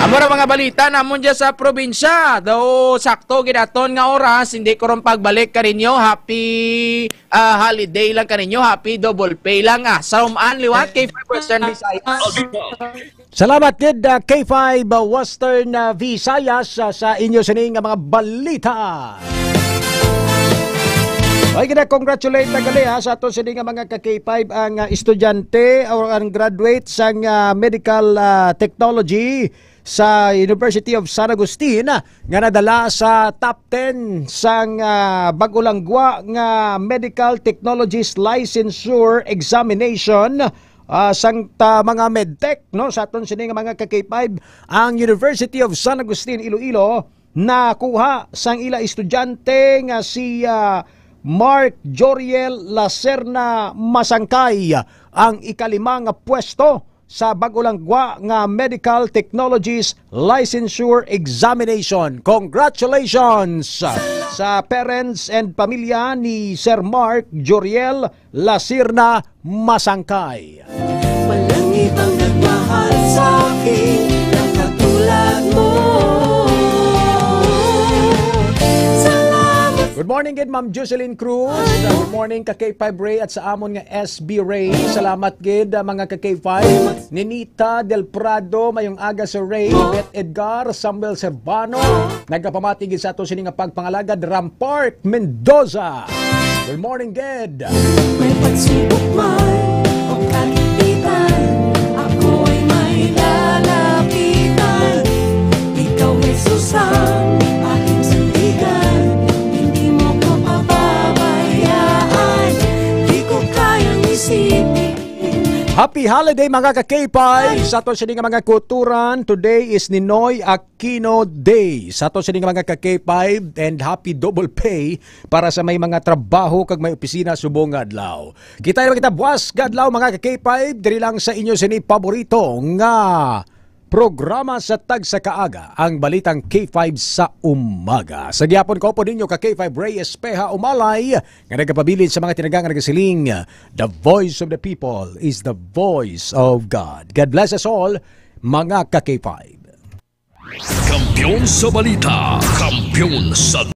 Amora mga balita namon dyan sa probinsya. Daw sakto ginaton nga oras, hindi ko rin pagbalik ka ninyo. Happy holiday lang ka ninyo. Happy double pay lang Sa umaan liwat K5 Western Visayas. Salamat kid K5 Western Visayas sa inyo sining mga balita. Ay congratulate na gali sa ato sining mga ka-K5 ang estudyante o ang graduate sang medical technology sa University of San Agustin nga nadala sa top 10 sang bagulangwa nga Medical Technologies Licensure Examination sang mga medtech no sa aton sini nga mga ka-K5 ang University of San Agustin Iloilo nakuha sang ila estudyante nga si Mark Joriel Lacerna Masangkay ang ikalimang pwesto sa bagulangwa nga Medical Technologies Licensure Examination. Congratulations sa parents and pamilya ni Sir Mark Joriel Lacerna Masangkay. Walang ibang nagmahal sa akin na katulad mo. Good morning gid Ma'am Jocelyn Cruz. Good morning ka K5 Ray at sa amon nga SB Ray. Salamat gid mga ka K5. Ninita Del Prado mayong aga sa Ray. Bet Edgar Samuel Servano. Nagapamati gid sa ato sini nga pagpangalagad Rampart Mendoza. Good morning gid. May pagsubok man o kagipitan, ako ay may lalapitan. Ikaw Jesus ang aking sandigan. Happy holiday mga ka-K5! Sa ato sining mga kulturan, today is Ninoy Aquino Day. Sa ato sining mga ka-K5 and happy double pay para sa may mga trabaho kag may opisina subong adlaw. Kita naman kita buwas gadlaw mga ka-K5, diri lang sa inyo sini paborito nga programa sa tag sa kaaga, ang balitang K5 sa umaga. Sa gyapon ko po ninyo ka K5 Ray Espeha Umalay nga nagapabilin sa mga tinagang nagasiling, the voice of the people is the voice of God. God bless us all, mga ka K5. Kampiyon sa balita, kampiyon sa